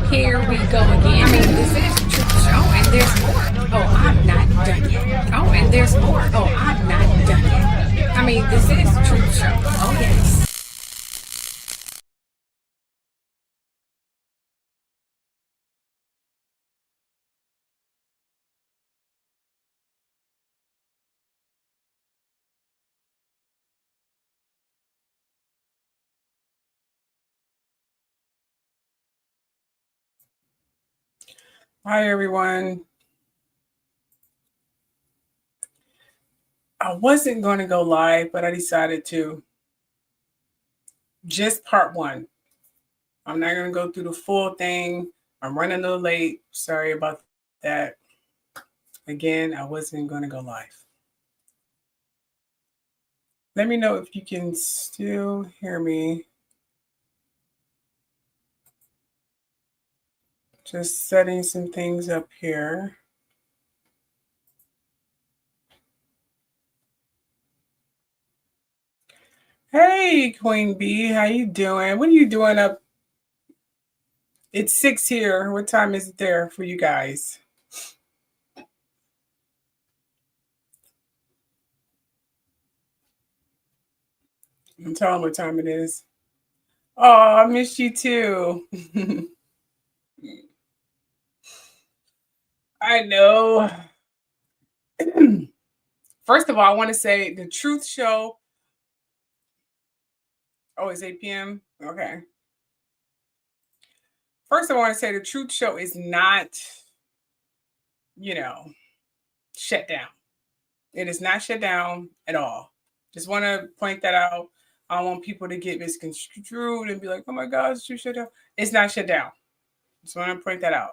Here we go again. I mean, this is the truth show, and there's more. Oh, I'm not done yet. Oh, and there's more. Oh, I'm not done yet. I mean, this is the truth show. Oh, yes. Hi, everyone. I wasn't going to go live, but I decided to. Just part one. I'm not going to go through the full thing. I'm running a little late. Sorry about that. Again, I wasn't going to go live. Let me know if you can still hear me. Just setting some things up here. Hey, Queen Bee, how you doing? What are you doing up? It's 6 here. What time is it there for you guys? I'm telling what time it is. Oh, I missed you too. I know. First of all, I want to say the truth show. Oh, it's 8 p.m. Okay. First, I want to say the truth show is not, shut down. It is not shut down at all. Just want to point that out. I don't want people to get misconstrued and be like, oh my God, it's shut down. It's not shut down. Just want to point that out.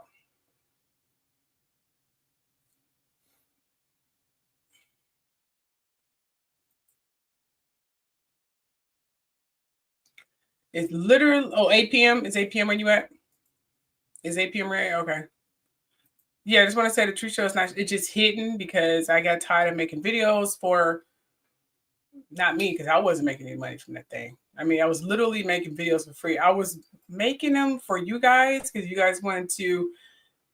It's literally, 8 p.m. Is 8 p.m. where you at? Is 8 p.m. right? Okay. Yeah, I just want to say the truth show is not, it's just hidden because I got tired of making videos for, not me, because I wasn't making any money from that thing. I mean, I was literally making videos for free. I was making them for you guys because you guys wanted to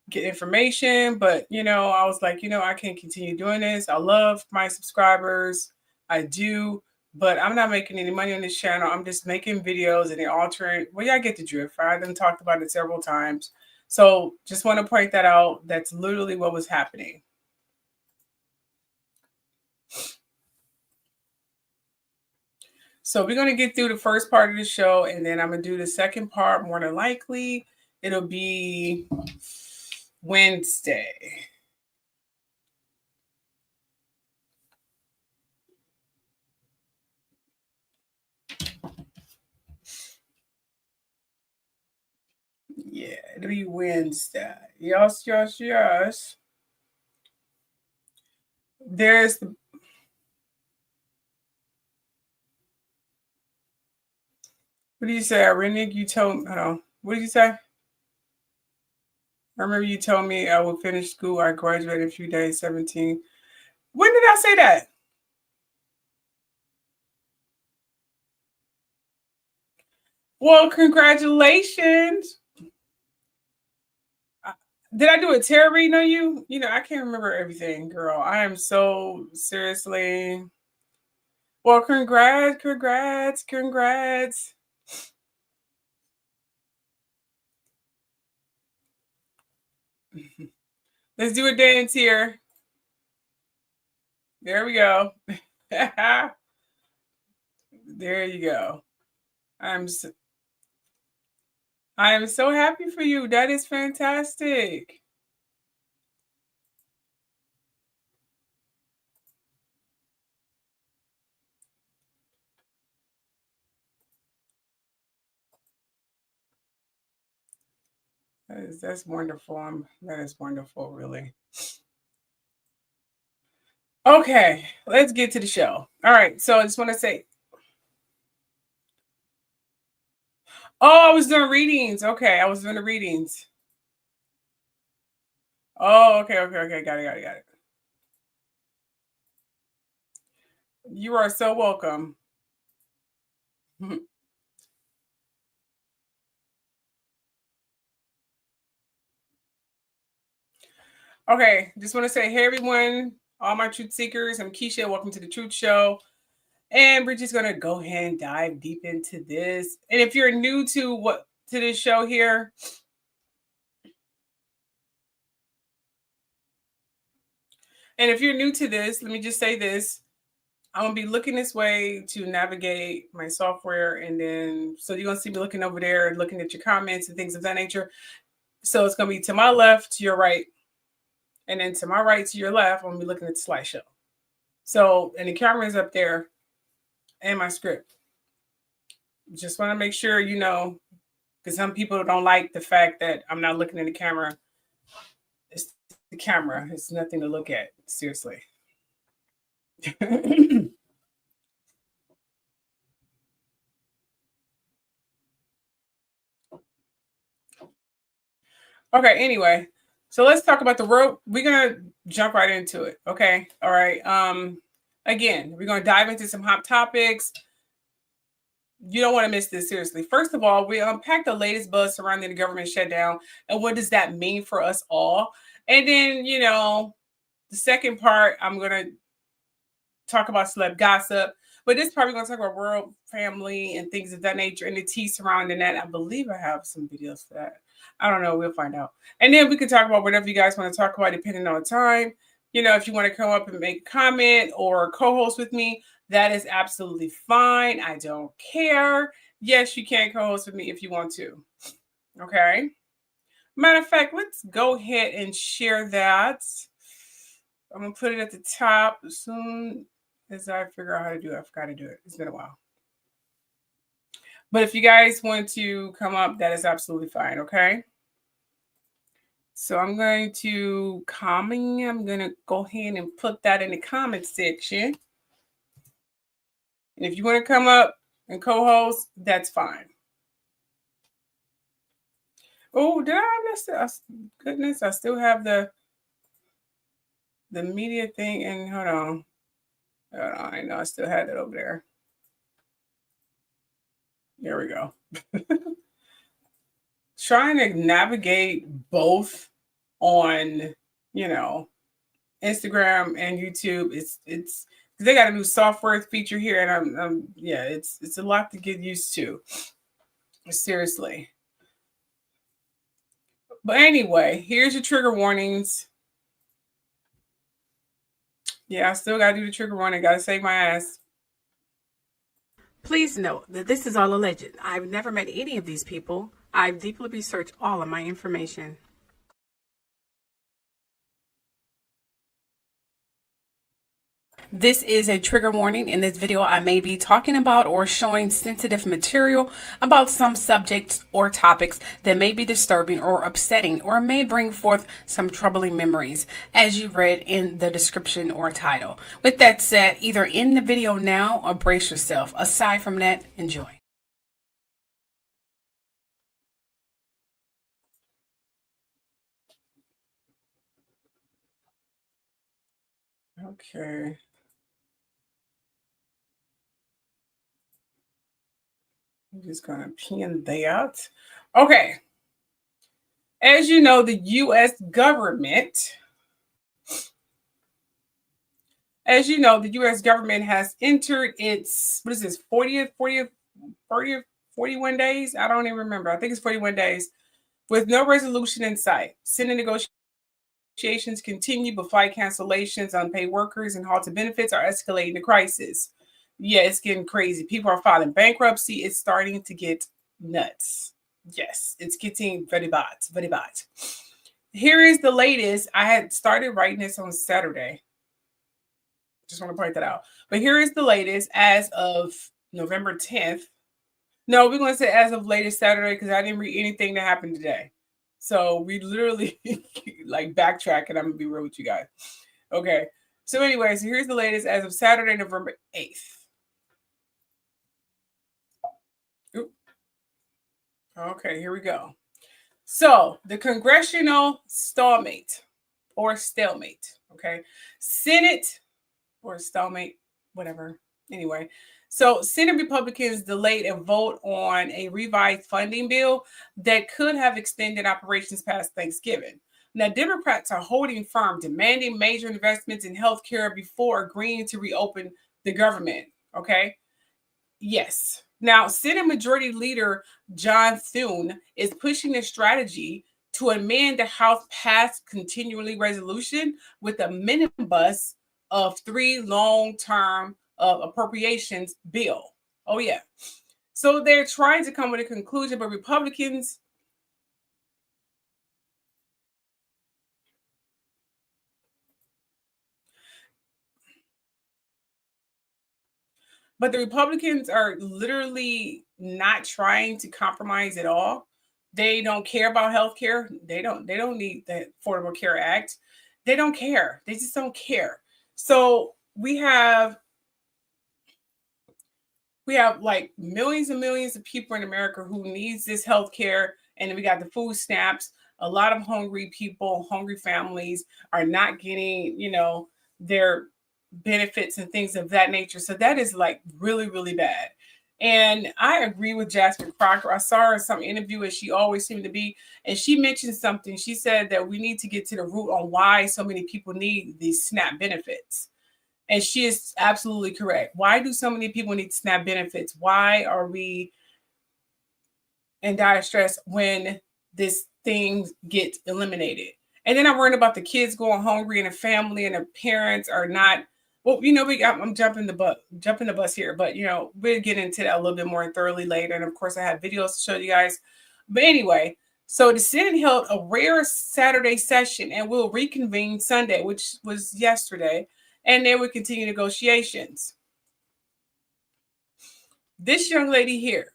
get information, but I was like, I can't continue doing this. I love my subscribers. I do, but I'm not making any money on this channel. I'm just making videos and they're altering. Well, yeah, I get the drift. I done talked about it several times. So just want to point that out. That's literally what was happening. So we're going to get through the first part of the show, and then I'm going to do the second part. More than likely, it'll be Wednesday. Yeah, it'll be Wednesday. Yes. There's the... What did you say, Rennick? You told me, what did you say? I remember you told me I would finish school. I graduated in a few days, 17. When did I say that? Well, congratulations. Did I do a tarot reading on you? I can't remember everything, girl. I am so seriously. Well, congrats. Let's do a dance here. There we go. There you go. I am so happy for you. That is fantastic. That's wonderful. That is wonderful, really. Okay, let's get to the show. All right, so I just want to say, I was doing readings. Okay, I was doing the readings. Oh, okay. Got it. You are so welcome. Okay, just want to say, hey everyone, all my truth seekers, I'm Keisha. Welcome to the Truth Show. And we're just gonna go ahead and dive deep into this. And if you're new to this show here, and if you're new to this, let me just say this. I'm gonna be looking this way to navigate my software, and then so you're gonna see me looking over there and looking at your comments and things of that nature. So it's gonna be to my left, to your right, and then to my right, to your left. I'm gonna be looking at the slideshow. So, and the camera is up there, and my script. Just want to make sure you know, because some people don't like the fact that I'm not looking at the camera. It's the camera. It's nothing to look at. Seriously. Okay, anyway. So let's talk about the road. We're gonna jump right into it. Okay. All right. Again, we're gonna dive into some hot topics. You don't want to miss this, seriously. First of all, we unpack the latest buzz surrounding the government shutdown and what does that mean for us all. And then, you know, the second part, I'm gonna talk about celeb gossip, but this part we're gonna talk about world family and things of that nature and the tea surrounding that. I believe I have some videos for that. I don't know. We'll find out. And then we can talk about whatever you guys want to talk about, depending on the time. You know, if you want to come up and make a comment or co-host with me, that is absolutely fine. I don't care. Yes, you can co-host with me if you want to. Okay. Matter of fact, let's go ahead and share that. I'm going to put it at the top as soon as I figure out how to do it. I forgot to do it. It's been a while. But if you guys want to come up, that is absolutely fine. Okay. So I'm going to comment. I'm going to go ahead and put that in the comment section. And if you want to come up and co-host, that's fine. Oh, did I miss it? Goodness, I still have the media thing. And hold on. I know I still had it over there. There we go. Trying to navigate both on, you know, Instagram and YouTube. It's they got a new software feature here, and I'm yeah, it's a lot to get used to. Seriously. But anyway, here's your trigger warnings. Yeah, I still gotta do the trigger warning. Gotta save my ass. Please note that this is all alleged. I've never met any of these people. I've deeply researched all of my information. This is a trigger warning. In this video, I may be talking about or showing sensitive material about some subjects or topics that may be disturbing or upsetting or may bring forth some troubling memories, as you read in the description or title. With that said, either end the video now or brace yourself. Aside from that, enjoy. Okay. I'm just gonna pin that. Okay. As you know, the U.S. government, has entered its, what is this, 41 days? I don't even remember. I think it's 41 days with no resolution in sight. Senate negotiations continue, but flight cancellations, unpaid workers, and halted benefits are escalating the crisis. Yeah, it's getting crazy. People are filing bankruptcy. It's starting to get nuts. Yes, it's getting very bad, very bad. Here is the latest. I had started writing this on Saturday. Just want to point that out. But here is the latest as of November 10th. No, we're going to say as of latest Saturday because I didn't read anything that happened today. So we literally like backtrack, and I'm going to be real with you guys. Okay. So anyway, so here's the latest as of Saturday, November 8th. Okay, here we go. So the Congressional Stalemate or Stalemate, okay? Senate or Stalemate, whatever. Anyway, so Senate Republicans delayed a vote on a revised funding bill that could have extended operations past Thanksgiving. Now, Democrats are holding firm, demanding major investments in healthcare before agreeing to reopen the government. Okay. Yes. Now, Senate Majority Leader John Thune is pushing a strategy to amend the House passed continually resolution with a minibus of 3 long-term appropriations bill. Oh, yeah. So they're trying to come with a conclusion, but Republicans But the Republicans are literally not trying to compromise at all. They don't care about health care. They don't need the Affordable Care Act. They don't care. They just don't care. So we have like millions and millions of people in America who needs this health care. And then we got the food stamps. A lot of hungry people, hungry families are not getting, their benefits and things of that nature. So that is like really, really bad. And I agree with Jasmine Crocker. I saw her in some interview, as she always seemed to be, and she mentioned something. She said that we need to get to the root on why so many people need these SNAP benefits. And she is absolutely correct. Why do so many people need SNAP benefits? Why are we in dire stress when this thing gets eliminated? And then I'm worried about the kids going hungry and the family and the parents are not. Well, I'm jumping the bus here, but we'll get into that a little bit more thoroughly later. And of course, I have videos to show you guys. But anyway, so the Senate held a rare Saturday session and will reconvene Sunday, which was yesterday, and they will continue negotiations. This young lady here,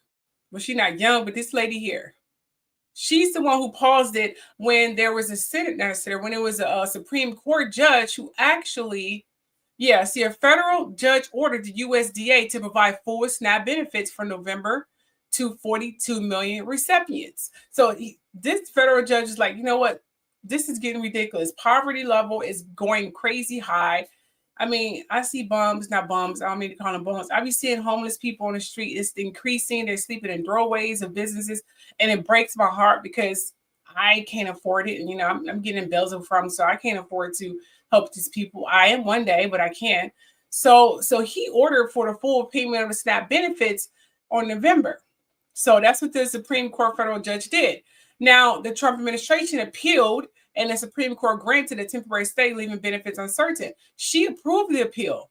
well, she's not young, but this lady here, she's the one who paused it when there was when it was a Supreme Court judge who actually, a federal judge ordered the USDA to provide full SNAP benefits for November to 42 million recipients. So this federal judge is like, you know what? This is getting ridiculous. Poverty level is going crazy high. I mean, I see bums, not bums. I don't mean to call them bums. I be seeing homeless people on the street. It's increasing. They're sleeping in doorways of businesses. And it breaks my heart because I can't afford it. And, I'm getting bills from, so I can't afford to help these people. I am one day, but I can't. So he ordered for the full payment of the SNAP benefits on November. So that's what the Supreme Court federal judge did. Now, the Trump administration appealed, and the Supreme Court granted a temporary stay, leaving benefits uncertain. She approved the appeal.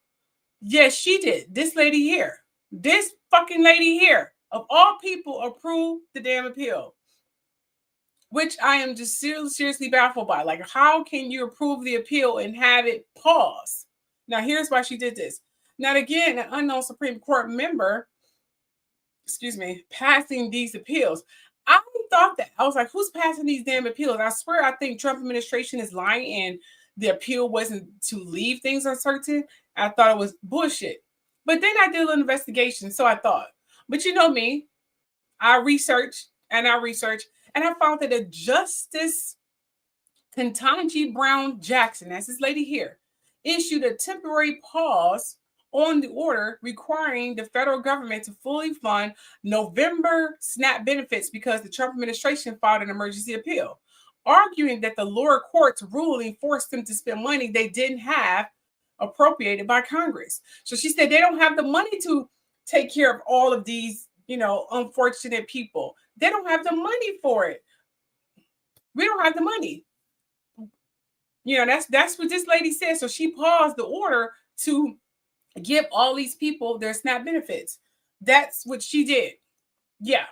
Yes, she did. This fucking lady here, of all people, approved the damn appeal, which I am just seriously baffled by. Like, how can you approve the appeal and have it pause? Now, here's why she did this. Now, again, an unknown Supreme Court member, passing these appeals. I thought that. I was like, who's passing these damn appeals? I swear, I think Trump administration is lying and the appeal wasn't to leave things uncertain. I thought it was bullshit. But then I did a little investigation, so I thought. But you know me, I researched, and I found that a Justice Ketanji Brown Jackson, that's this lady here, issued a temporary pause on the order requiring the federal government to fully fund November SNAP benefits because the Trump administration filed an emergency appeal, arguing that the lower court's ruling forced them to spend money they didn't have appropriated by Congress. So she said they don't have the money to take care of all of these, unfortunate people. They don't have the money for it. We don't have the money. That's what this lady said. So she paused the order to give all these people their SNAP benefits. That's what she did. Yeah.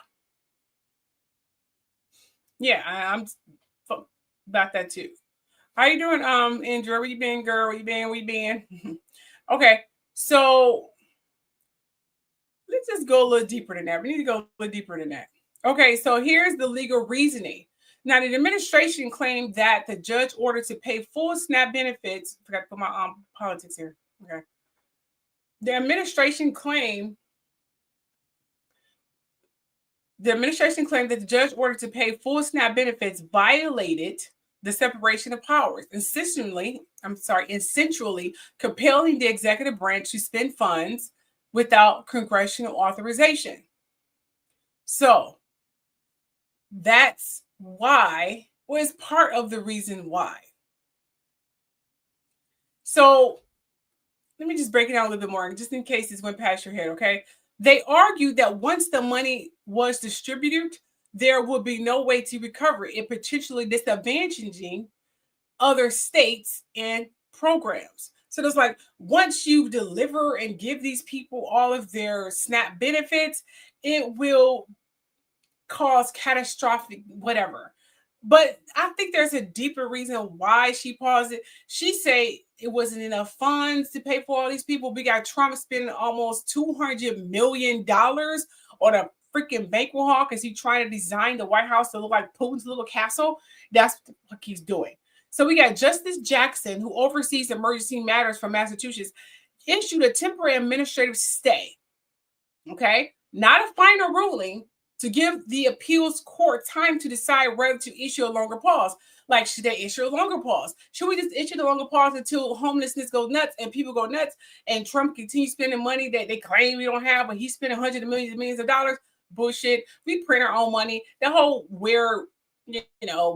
Yeah, I'm about that too. How you doing, Andrew? Where you been, girl? Where you been? Okay, so let's just go a little deeper than that. We need to go a little deeper than that. Okay, so here's the legal reasoning. Now, the administration claimed that the judge ordered to pay full SNAP benefits. I forgot to put my politics here. Okay. The administration claimed that the judge ordered to pay full SNAP benefits violated the separation of powers, essentially compelling the executive branch to spend funds without congressional authorization. So that's why was part of the reason why. So let me just break it down a little bit more, just in case this went past your head, okay? They argued that once the money was distributed, there would be no way to recover it, potentially disadvantaging other states and programs. So there's like, once you deliver and give these people all of their SNAP benefits, it will cause catastrophic whatever. But I think there's a deeper reason why she paused it. She say it wasn't enough funds to pay for all these people. We got Trump spending almost $200 million on a freaking banquet hall because he's trying to design the White House to look like Putin's little castle. That's what he's doing. So we got Justice Jackson, who oversees emergency matters from Massachusetts, issued a temporary administrative stay. Okay, not a final ruling, to give the appeals court time to decide whether to issue a longer pause. Like, should they issue a longer pause? Should we just issue the longer pause until homelessness goes nuts and people go nuts and Trump continues spending money that they claim we don't have, but he's spending hundreds of millions and millions of dollars? Bullshit. We print our own money. The whole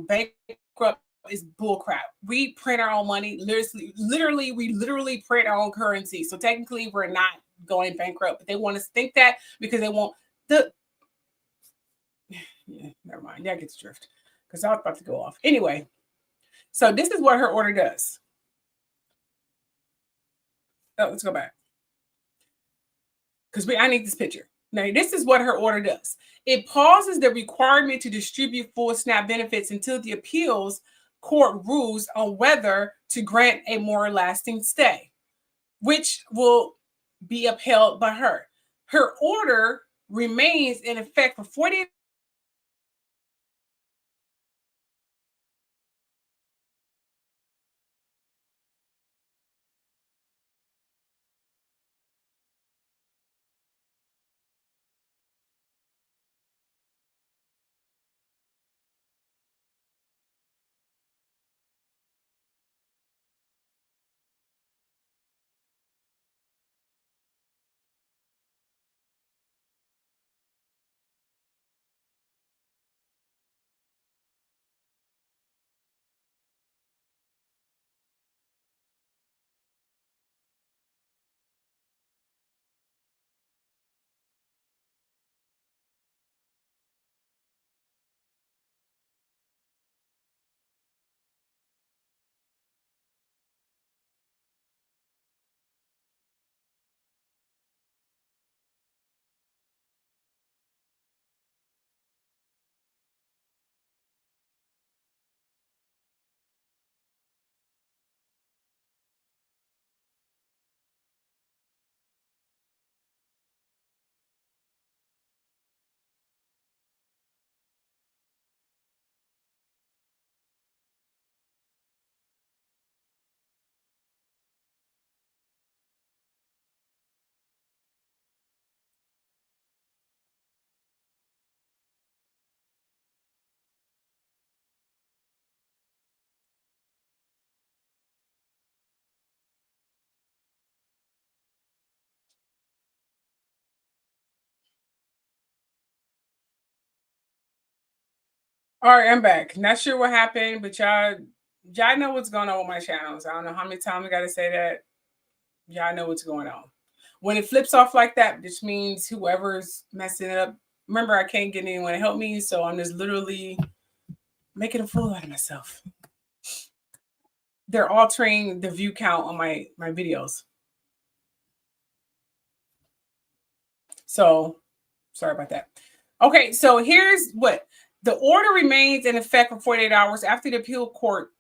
bankrupt is bullcrap. We print our own money. Literally print our own currency. So technically we're not going bankrupt, but they want us to think that because they want the never mind. That gets drift because I was about to go off. Anyway, so this is what her order does. Oh, let's go back because I need this picture. Now, this is what her order does. It pauses the requirement to distribute full SNAP benefits until the appeals court rules on whether to grant a more lasting stay, which will be upheld by her. Her order remains in effect for 48 All right, I'm back. Not sure what happened, but y'all know what's going on with my channels. I don't know how many times I got to say that. Y'all know what's going on. When it flips off like that, which means whoever's messing it up. Remember, I can't get anyone to help me, so I'm just literally making a fool out of myself. They're altering the view count on my videos. So, sorry about that. Okay, so here's what. The order remains in effect for 48 hours after the appeal court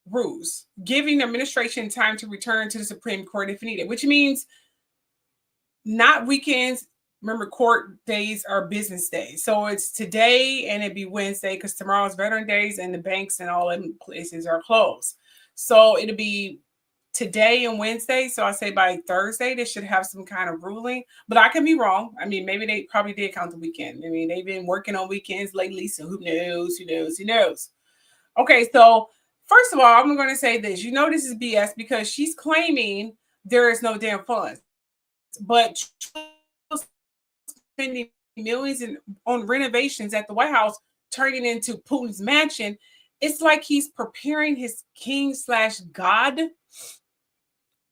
rules, giving the administration time to return to the Supreme Court if needed, which means not weekends. Remember, court days are business days. So it's today and it'd be Wednesday because tomorrow's Veteran Days and the banks and all them places are closed. So it'll be today and Wednesday. So I say by Thursday, they should have some kind of ruling, but I can be wrong. I mean, maybe they probably did count the weekend. I mean, they've been working on weekends lately. So who knows? Okay. So first of all, I'm going to say this, this is BS because she's claiming there is no damn funds, but spending millions on renovations at the White House turning into Putin's mansion, it's like he's preparing his king/god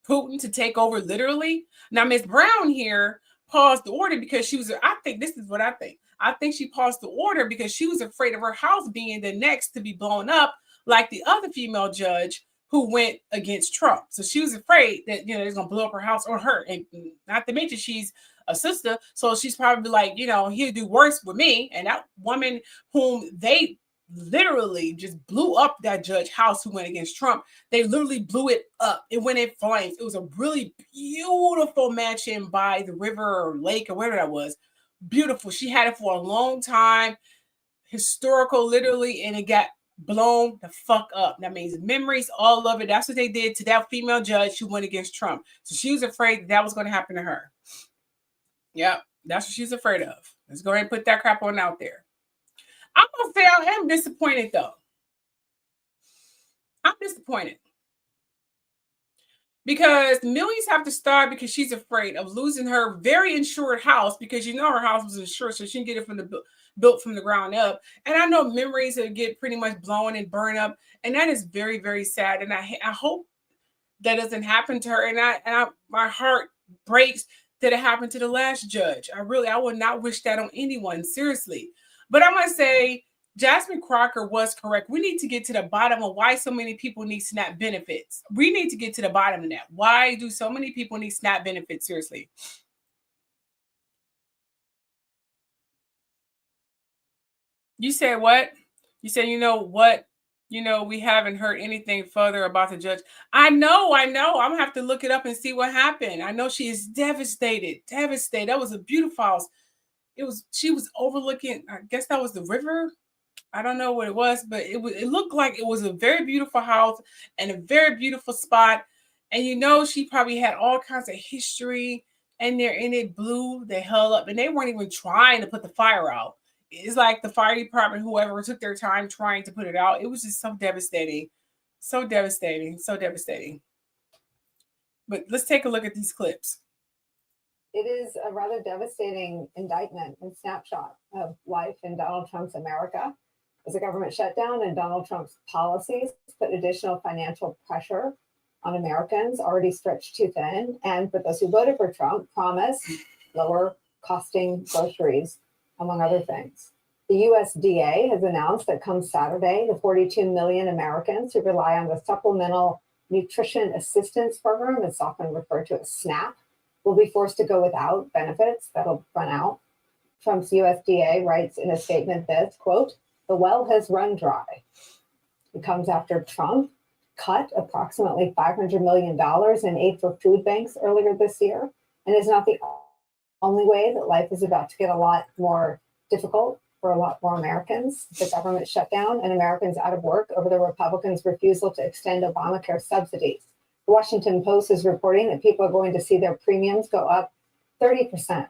Putin to take over literally. Now, Miss Brown here paused the order because she was, I think this is what I think. I think she paused the order because she was afraid of her house being the next to be blown up like the other female judge who went against Trump. So she was afraid that, it's going to blow up her house or her. And not to mention she's a sister. So she's probably like, he'll do worse with me. And that woman whom they literally just blew up, that judge house who went against Trump, they literally blew it up. It went in flames. It was a really beautiful mansion by the river or lake or whatever that was. Beautiful. She had it for a long time. Historical, literally, and it got blown the fuck up. That means memories, all of it. That's what they did to that female judge who went against Trump. So she was afraid that was going to happen to her. Yep, that's what she's afraid of. Let's go ahead and put that crap on out there. I'm going to say I am disappointed, though. I'm disappointed. Because millions have to start because she's afraid of losing her very insured house because her house was insured, so she can get it built from the ground up. And I know memories that get pretty much blown and burned up, and that is very, very sad. And I hope that doesn't happen to her. And my heart breaks that it happened to the last judge. I would not wish that on anyone, seriously. But I'm going to say Jasmine Crocker was correct. We need to get to the bottom of why so many people need SNAP benefits. We need to get to the bottom of that. Why do so many people need SNAP benefits? Seriously. You said what? You said, what? We haven't heard anything further about the judge. I know. I'm going to have to look it up and see what happened. I know she is devastated. That was a beautiful house. She was overlooking, I guess that was the river. I don't know what it was, but it looked like it was a very beautiful house and a very beautiful spot. And she probably had all kinds of history and it blew the hell up. And they weren't even trying to put the fire out. It's like the fire department, whoever took their time trying to put it out. It was just so devastating. So devastating. So devastating. But let's take a look at these clips. It is a rather devastating indictment and snapshot of life in Donald Trump's America as a government shutdown and Donald Trump's policies put additional financial pressure on Americans already stretched too thin. And for those who voted for Trump, promise lower costing groceries, among other things. The USDA has announced that come Saturday, the 42 million Americans who rely on the Supplemental Nutrition Assistance Program, it's often referred to as SNAP, will be forced to go without benefits that'll run out. Trump's USDA writes in a statement this, quote, "The well has run dry." It comes after Trump cut approximately $500 million in aid for food banks earlier this year, and is not the only way that life is about to get a lot more difficult for a lot more Americans. The government shutdown and Americans out of work over the Republicans' refusal to extend Obamacare subsidies. The Washington Post is reporting that people are going to see their premiums go up 30%.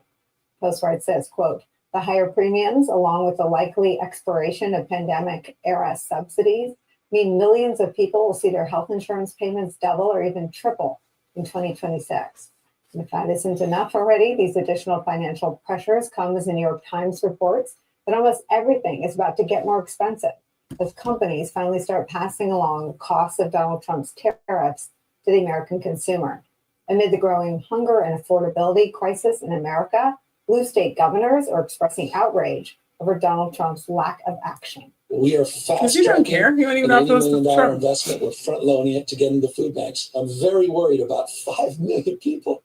Post writes this, quote, "The higher premiums, along with the likely expiration of pandemic-era subsidies, mean millions of people will see their health insurance payments double or even triple in 2026. And if that isn't enough already, these additional financial pressures come as the New York Times reports that almost everything is about to get more expensive as companies finally start passing along the costs of Donald Trump's tariffs to the American consumer. Amid the growing hunger and affordability crisis in America, blue state governors are expressing outrage over Donald Trump's lack of action. We are fast You don't care. You don't even know if it was $80 million Trump. investment. We're front loading it to get into food banks. I'm very worried about 5 million people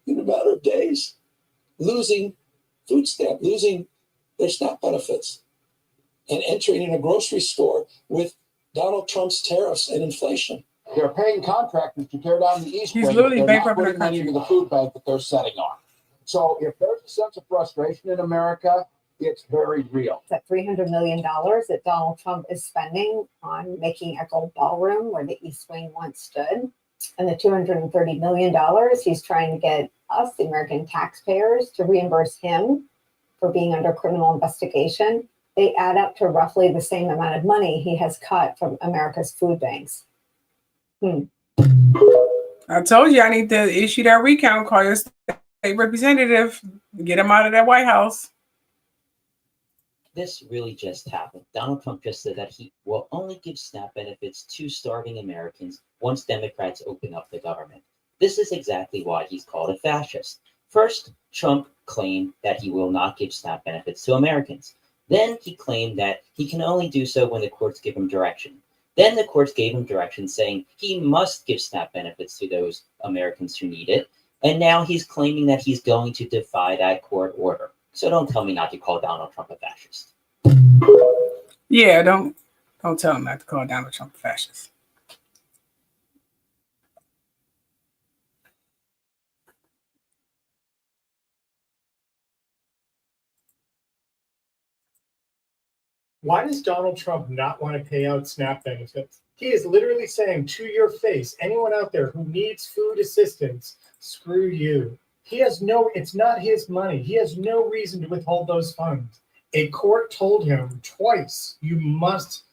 in a matter of days losing food stamp, losing their SNAP benefits, and entering in a grocery store with Donald Trump's tariffs and inflation. They're paying contractors to tear down the East He's Wing. literally They're not bankrupting putting the money country. into the food bank that they're setting on. So if there's a sense of frustration in America, it's very real. That $300 million that Donald Trump is spending on making a gold ballroom where the East Wing once stood, and the $230 million he's trying to get us, the American taxpayers, to reimburse him for being under criminal investigation, they add up to roughly the same amount of money he has cut from America's food banks. I told you I need to issue that recount, call your state representative, get him out of that White House. this really just happened. Donald Trump just said that he will only give SNAP benefits to starving Americans once Democrats open up the government. This is exactly why he's called a fascist. First, Trump claimed that he will not give SNAP benefits to Americans. Then he claimed that he can only do so when the courts give him direction. Then the courts gave him direction saying he must give SNAP benefits to those Americans who need it. And now he's claiming that he's going to defy that court order. So don't tell me not to call Donald Trump a fascist. Yeah, don't tell him not to call Donald Trump a fascist. Why does Donald Trump not want to pay out SNAP benefits? He is literally saying to your face, anyone out there who needs food assistance, screw you. It's not his money. He has no reason to withhold those funds. A court told him twice, you must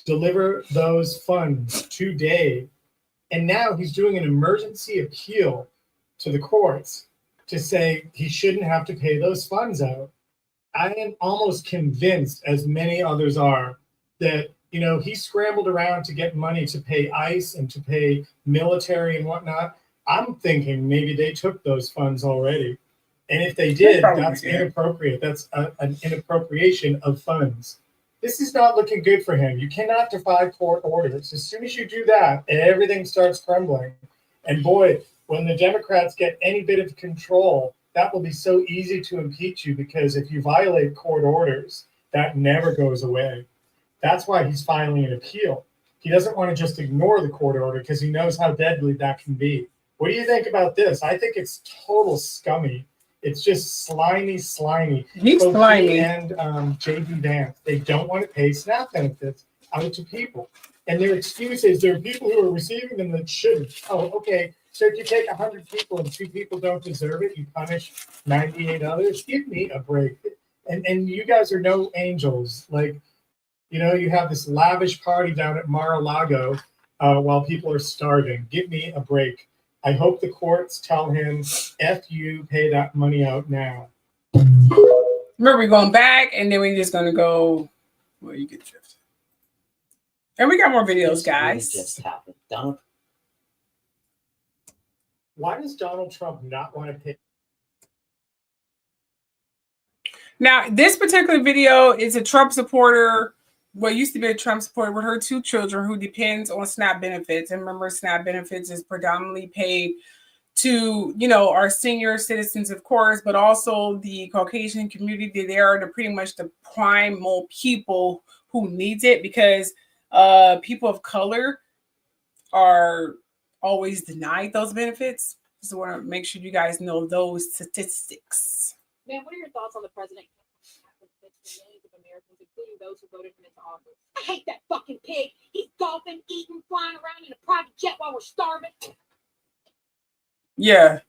deliver those funds today. And now he's doing an emergency appeal to the courts to say he shouldn't have to pay those funds out. I am almost convinced, as many others are, that he scrambled around to get money to pay ICE and to pay military and whatnot. I'm thinking maybe they took those funds already. And if they did, that's inappropriate. That's an inappropriation of funds. This is not looking good for him. You cannot defy court orders. As soon as you do that, everything starts crumbling. And boy, when the Democrats get any bit of control, that will be so easy to impeach you, because if you violate court orders, that never goes away. That's why he's filing an appeal. He doesn't want to just ignore the court order because he knows how deadly that can be. What do you think about this? I think it's total scummy. It's just slimy. He's Both slimy. he and J.D. Vance, they don't want to pay SNAP benefits out to people. And their excuse is there are people who are receiving them that shouldn't. Oh, okay. So if you take 100 people and 2 people don't deserve it, you punish 98 others? Give me a break. And you guys are no angels. You have this lavish party down at Mar-a-Lago while people are starving. Give me a break. I hope the courts tell him, F you, pay that money out now. Remember, we're going back, and then we're just going to go, well, you get the drift. And we got more videos, guys. Really just happened. Donald. Why does Donald Trump not want to pay? Now, this particular video is a Trump supporter, what used to be a Trump supporter with her 2 children who depends on SNAP benefits. And remember, SNAP benefits is predominantly paid to, our senior citizens, of course, but also the Caucasian community. They are pretty much the primal people who needs it, because people of color are always denied those benefits. So I want to make sure you guys know those statistics. Man, what are your thoughts on the president millions of Americans, including those who voted him into office? I hate that fucking pig. He's golfing, eating, flying around in a private jet while we're starving. Yeah.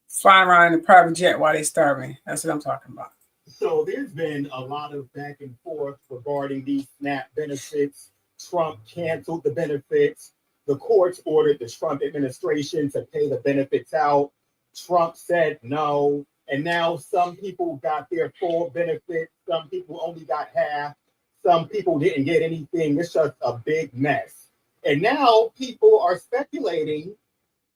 Flying around in a private jet while they're starving. That's what I'm talking about. So there's been a lot of back and forth regarding these SNAP benefits. Trump canceled the benefits. The courts ordered the Trump administration to pay the benefits out. Trump said no. And now some people got their full benefit. Some people only got half. Some people didn't get anything. It's just a big mess. And now people are speculating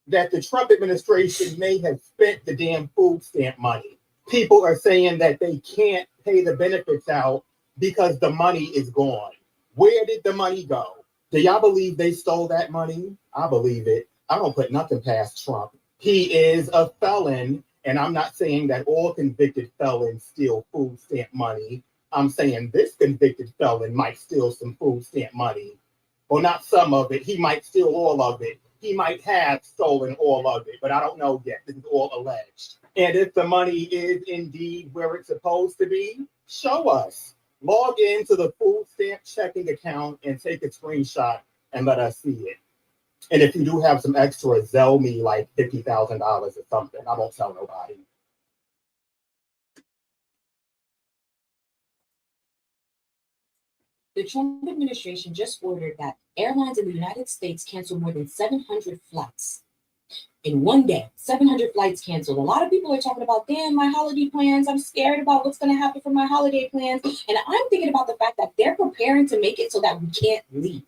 that the Trump administration may have spent the damn food stamp money. People are saying that they can't pay the benefits out because the money is gone. Where did the money go? Do y'all believe they stole that money? I believe it. I don't put nothing past Trump. He is a felon, and I'm not saying that all convicted felons steal food stamp money. I'm saying this convicted felon might steal some food stamp money. Well, not some of it. He might steal all of it. He might have stolen all of it, but I don't know yet. This is all alleged. And if the money is indeed where it's supposed to be, show us. Log into the food stamp checking account and take a screenshot and let us see it. And if you do have some extra, Zelle me like $50,000 or something. I won't tell nobody. The Trump administration just ordered that airlines in the United States cancel more than 700 flights. In one day, 700 flights canceled. A lot of people are talking about, damn, my holiday plans. I'm scared about what's going to happen for my holiday plans. And I'm thinking about the fact that they're preparing to make it so that we can't leave.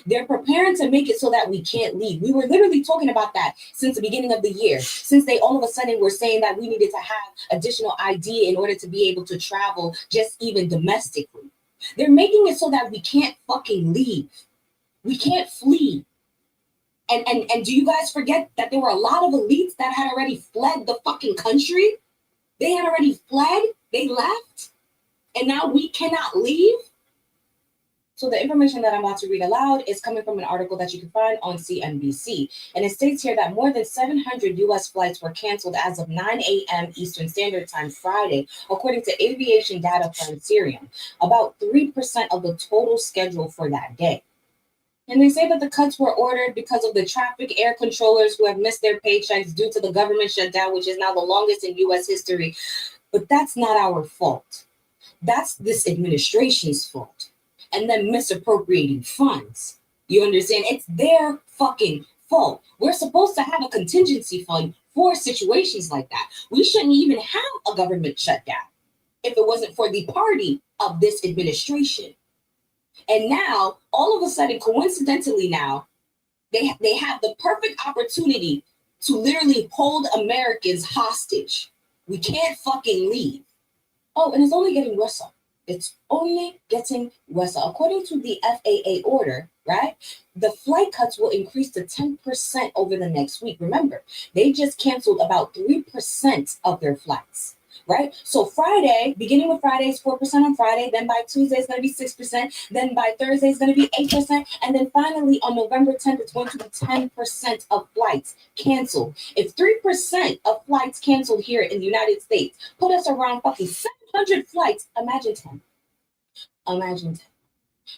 They're preparing to make it so that we can't leave. We were literally talking about that since the beginning of the year, since they all of a sudden were saying that we needed to have additional ID in order to be able to travel, just even domestically. They're making it so that we can't fucking leave. We can't flee. And do you guys forget that there were a lot of elites that had already fled the fucking country? They had already fled. They left. And now we cannot leave. So the information that I'm about to read aloud is coming from an article that you can find on CNBC. And it states here that more than 700 U.S. flights were canceled as of 9 a.m. Eastern Standard Time Friday, according to aviation data from Sirium, about 3% of the total schedule for that day. And they say that the cuts were ordered because of the traffic air controllers who have missed their paychecks due to the government shutdown, which is now the longest in U.S. history. But that's not our fault. That's this administration's fault. And then misappropriating funds. You understand? It's their fucking fault. We're supposed to have a contingency fund for situations like that. We shouldn't even have a government shutdown if it wasn't for the party of this administration. And now, all of a sudden, coincidentally now, they have the perfect opportunity to literally hold Americans hostage. We can't fucking leave. Oh, and it's only getting worse. It's only getting worse. According to the FAA order, right, the flight cuts will increase to 10% over the next week. Remember, they just canceled about 3% of their flights. Right? So Friday, beginning with Friday is 4% on Friday. Then by Tuesday, it's going to be 6%. Then by Thursday, it's going to be 8%. And then finally on November 10th, it's going to be 10% of flights canceled. If 3% of flights canceled here in the United States put us around fucking 700 flights, imagine 10. Imagine 10.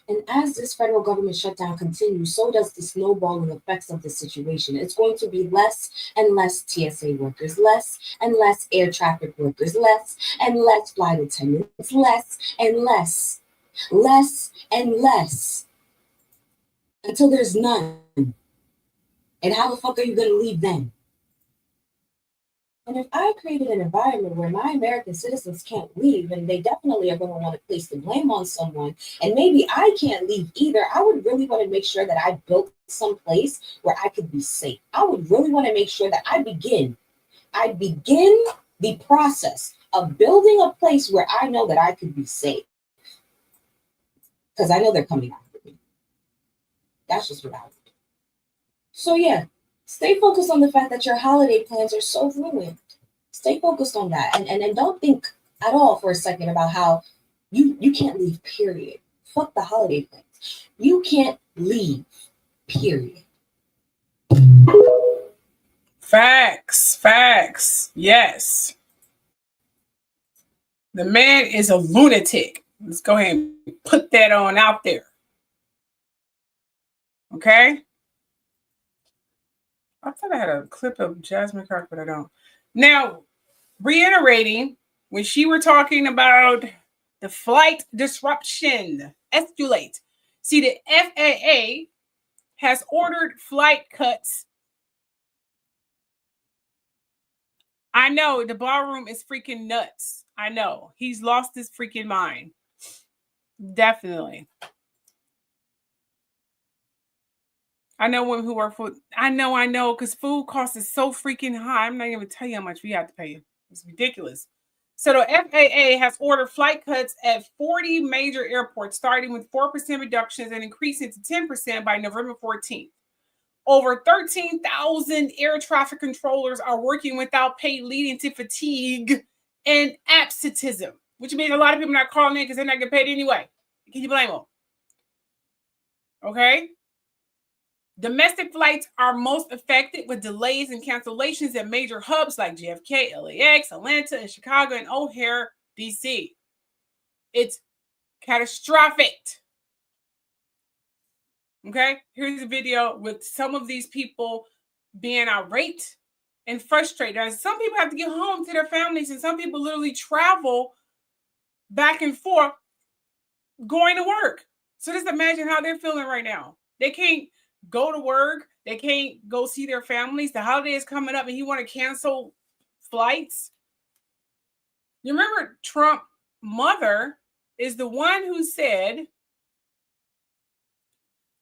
And as this federal government shutdown continues, so does the snowballing effects of the situation. It's going to be less and less TSA workers, less and less air traffic workers, less and less flight attendants, less and less, less and less, until there's none. And how the fuck are you going to leave then? And if I created an environment where my American citizens can't leave, and they definitely are going to want to place the blame on someone, and maybe I can't leave either, I would really want to make sure that I built some place where I could be safe. I would really want to make sure that I begin the process of building a place where I know that I could be safe. Because I know they're coming after me. That's just what I would do. So yeah. Stay focused on the fact that your holiday plans are so ruined. Stay focused on that. And don't think at all for a second about how you can't leave, period. Fuck the holiday plans. You can't leave, period. Facts. Yes. The man is a lunatic. Let's go ahead and put that on out there. Okay? I thought I had a clip of Jasmine Clark, but I don't. Now, reiterating, when she were talking about the flight disruption, Escalate. See, the FAA has ordered flight cuts. I know, the ballroom is freaking nuts. I know. He's lost his freaking mind. Definitely. I know women who work for, I know, because food costs is so freaking high. I'm not even tell you how much we have to pay. It's ridiculous. So the FAA has ordered flight cuts at 40 major airports, starting with 4% reductions and increasing to 10% by November 14th. Over 13,000 air traffic controllers are working without pay, leading to fatigue and absenteeism, which means a lot of people are not calling in because they're not getting paid anyway. Can you blame them? Okay? Domestic flights are most affected with delays and cancellations at major hubs like JFK, LAX, Atlanta, and Chicago, and O'Hare, DC. It's catastrophic. Okay, here's a video with some of these people being irate and frustrated. And some people have to get home to their families, and some people literally travel back and forth going to work. So just imagine how they're feeling right now. They can't go to work. They can't go see their families. The holiday is coming up and he want to cancel flights. You remember Trump's mother is the one who said,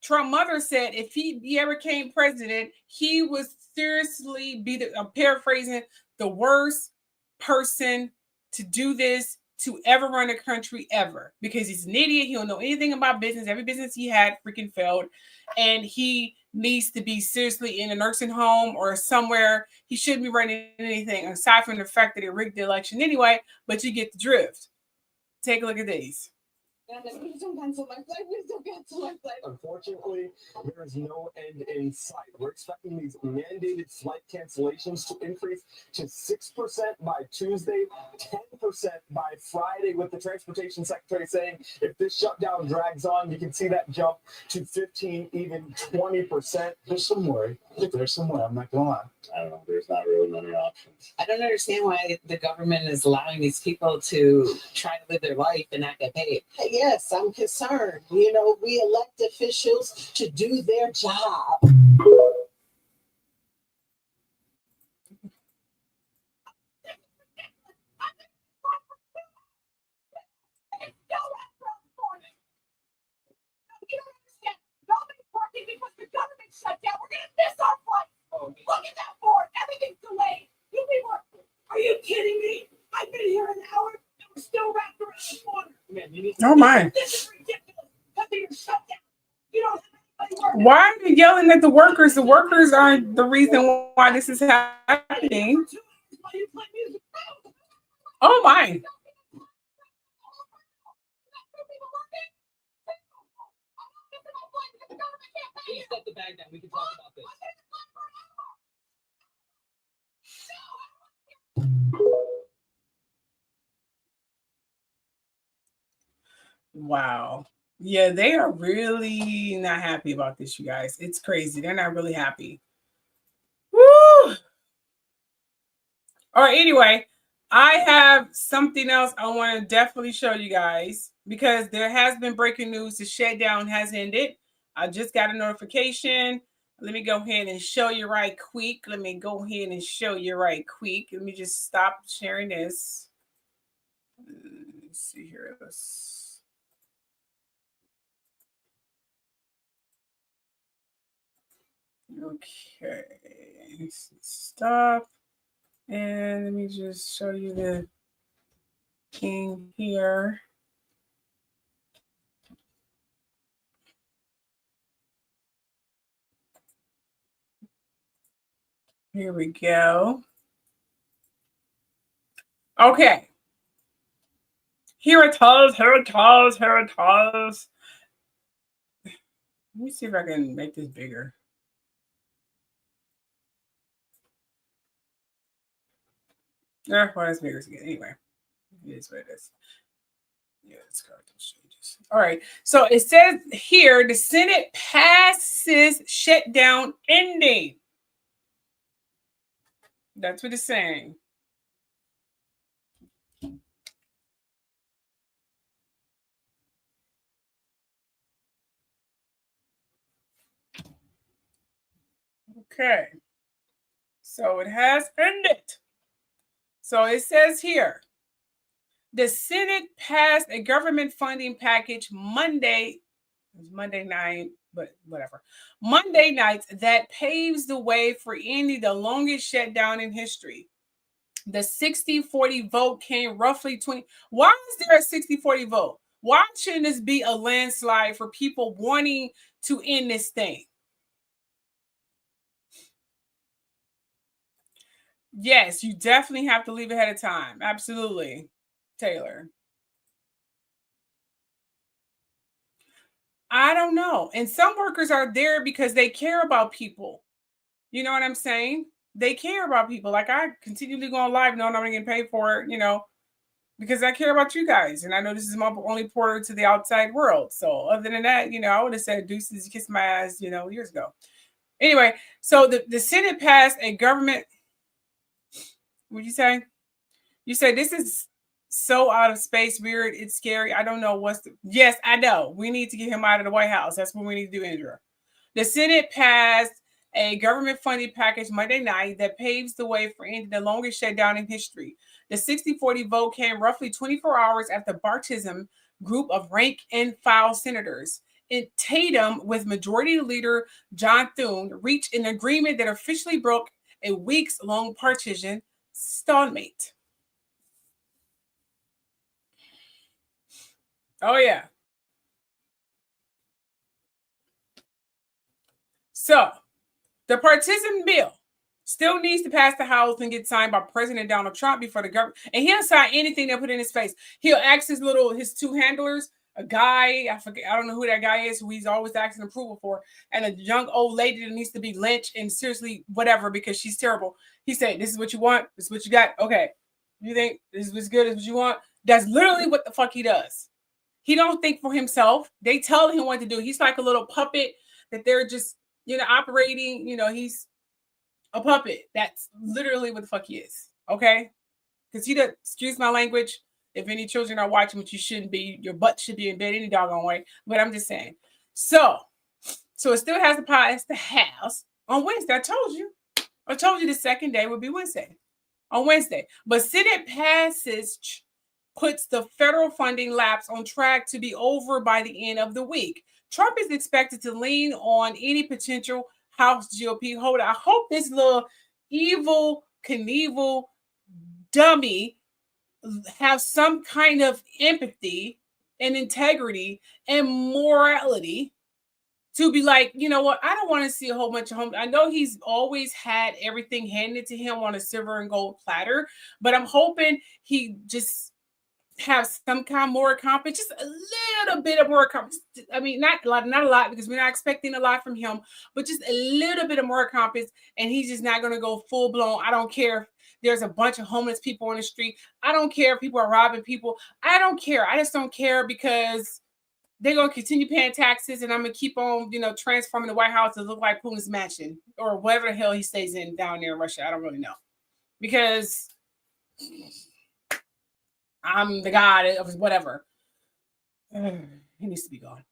Trump's mother said if he ever became president, he would seriously be I'm paraphrasing, the worst person to do this, to ever run a country ever, because he's an idiot. He don't know anything about business. Every business he had freaking failed, and he needs to be seriously in a nursing home or somewhere. He shouldn't be running anything aside from the fact that he rigged the election anyway, but you get the drift. Take a look at these. Unfortunately, there is no end in sight. We're expecting these mandated flight cancellations to increase to 6% by Tuesday, 10% by Friday, with the transportation secretary saying if this shutdown drags on, you can see that jump to 15, even 20%. There's some worry. There's some worry. I'm not going to lie. I don't know. There's not really many options. I don't understand why the government is allowing these people to try to live their life and not get paid. Yes, I'm concerned. You know, we elect officials to do their job. Nobody's working because the government shut down. We're gonna miss our flight. Look at that board. Everything's delayed. You people are you kidding me? I've been here an hour and we're still wrapped around the corner. Oh my. This is ridiculous because of your shutdown. You don't have anybody working. Why are you yelling at the workers? The workers aren't the reason why this is happening. Oh my. You set the bag down. We can talk about this. Wow. Yeah, they are really not happy about this, you guys. It's crazy. They're not really happy. Woo! All right, anyway, I have something else I want to definitely show you guys, because there has been breaking news. The shutdown has ended. I just got a notification. Let me go ahead and show you right quick. Let me just stop sharing this. Let's see here. Okay. Stop. And let me just show you the king here. Here we go. Okay. Here it is. Let me see if I can make this bigger. Well, it's bigger again. Anyway, it is what it is. Yeah, it's got those changes. All right. So it says here the Senate passes shutdown ending. That's what it's saying. Okay. So it has ended. So it says here, the Senate passed a government funding package Monday night, but whatever. Monday night that paves the way for ending the longest shutdown in history. The 60-40 vote came roughly 20. Why is there a 60-40 vote? Why shouldn't this be a landslide for people wanting to end this thing? Yes, you definitely have to leave ahead of time. Absolutely, Taylor. I don't know. And some workers are there because they care about people. You know what I'm saying? They care about people. Like I continually go on live knowing I'm going to get paid for it, because I care about you guys. And I know this is my only portal to the outside world. So other than that, I would have said deuces, kiss my ass, years ago. Anyway, so the Senate passed a government. What'd you say? You said this is so out of space, weird. It's scary. I don't know yes, I know. We need to get him out of the White House. That's what we need to do, Andrew. The Senate passed a government funding package Monday night that paves the way for ending the longest shutdown in history. The 60-40 vote came roughly 24 hours after bipartisan group of rank and file senators in tandem with Majority Leader John Thune reached an agreement that officially broke a weeks-long partisan stalemate. Oh, yeah. So, the partisan bill still needs to pass the House and get signed by President Donald Trump before the government. And he'll sign anything they'll put in his face. He'll ask his two handlers, a guy, I don't know who that guy is, who he's always asking approval for, and a young old lady that needs to be lynched and seriously whatever because she's terrible. He said, this is what you want. This is what you got. Okay. You think this is what's good, is what you want? That's literally what the fuck he does. He don't think for himself. They tell him what to do. He's like a little puppet that they're just, operating. He's a puppet. That's literally what the fuck he is. Okay? Because he does, excuse my language, if any children are watching, which you shouldn't be, your butt should be in bed any doggone way. But I'm just saying. So it still has to pass the House on Wednesday. I told you the second day would be Wednesday. On Wednesday. But Senate passage puts the federal funding lapse on track to be over by the end of the week. Trump is expected to lean on any potential House GOP holder. I hope this little evil, Knievel dummy have some kind of empathy and integrity and morality to be like, you know what? I don't want to see a whole bunch of I know he's always had everything handed to him on a silver and gold platter, but I'm hoping he just have some kind of more accomplish, just a little bit of more accomplish. I mean, not a lot, because we're not expecting a lot from him, but just a little bit of more accomplish, and he's just not going to go full blown. I don't care if there's a bunch of homeless people on the street. I don't care if people are robbing people. I don't care. I just don't care because they're going to continue paying taxes, and I'm going to keep on, transforming the White House to look like Putin's mansion or whatever the hell he stays in down there in Russia. I don't really know, because I'm the god of whatever. He needs to be gone.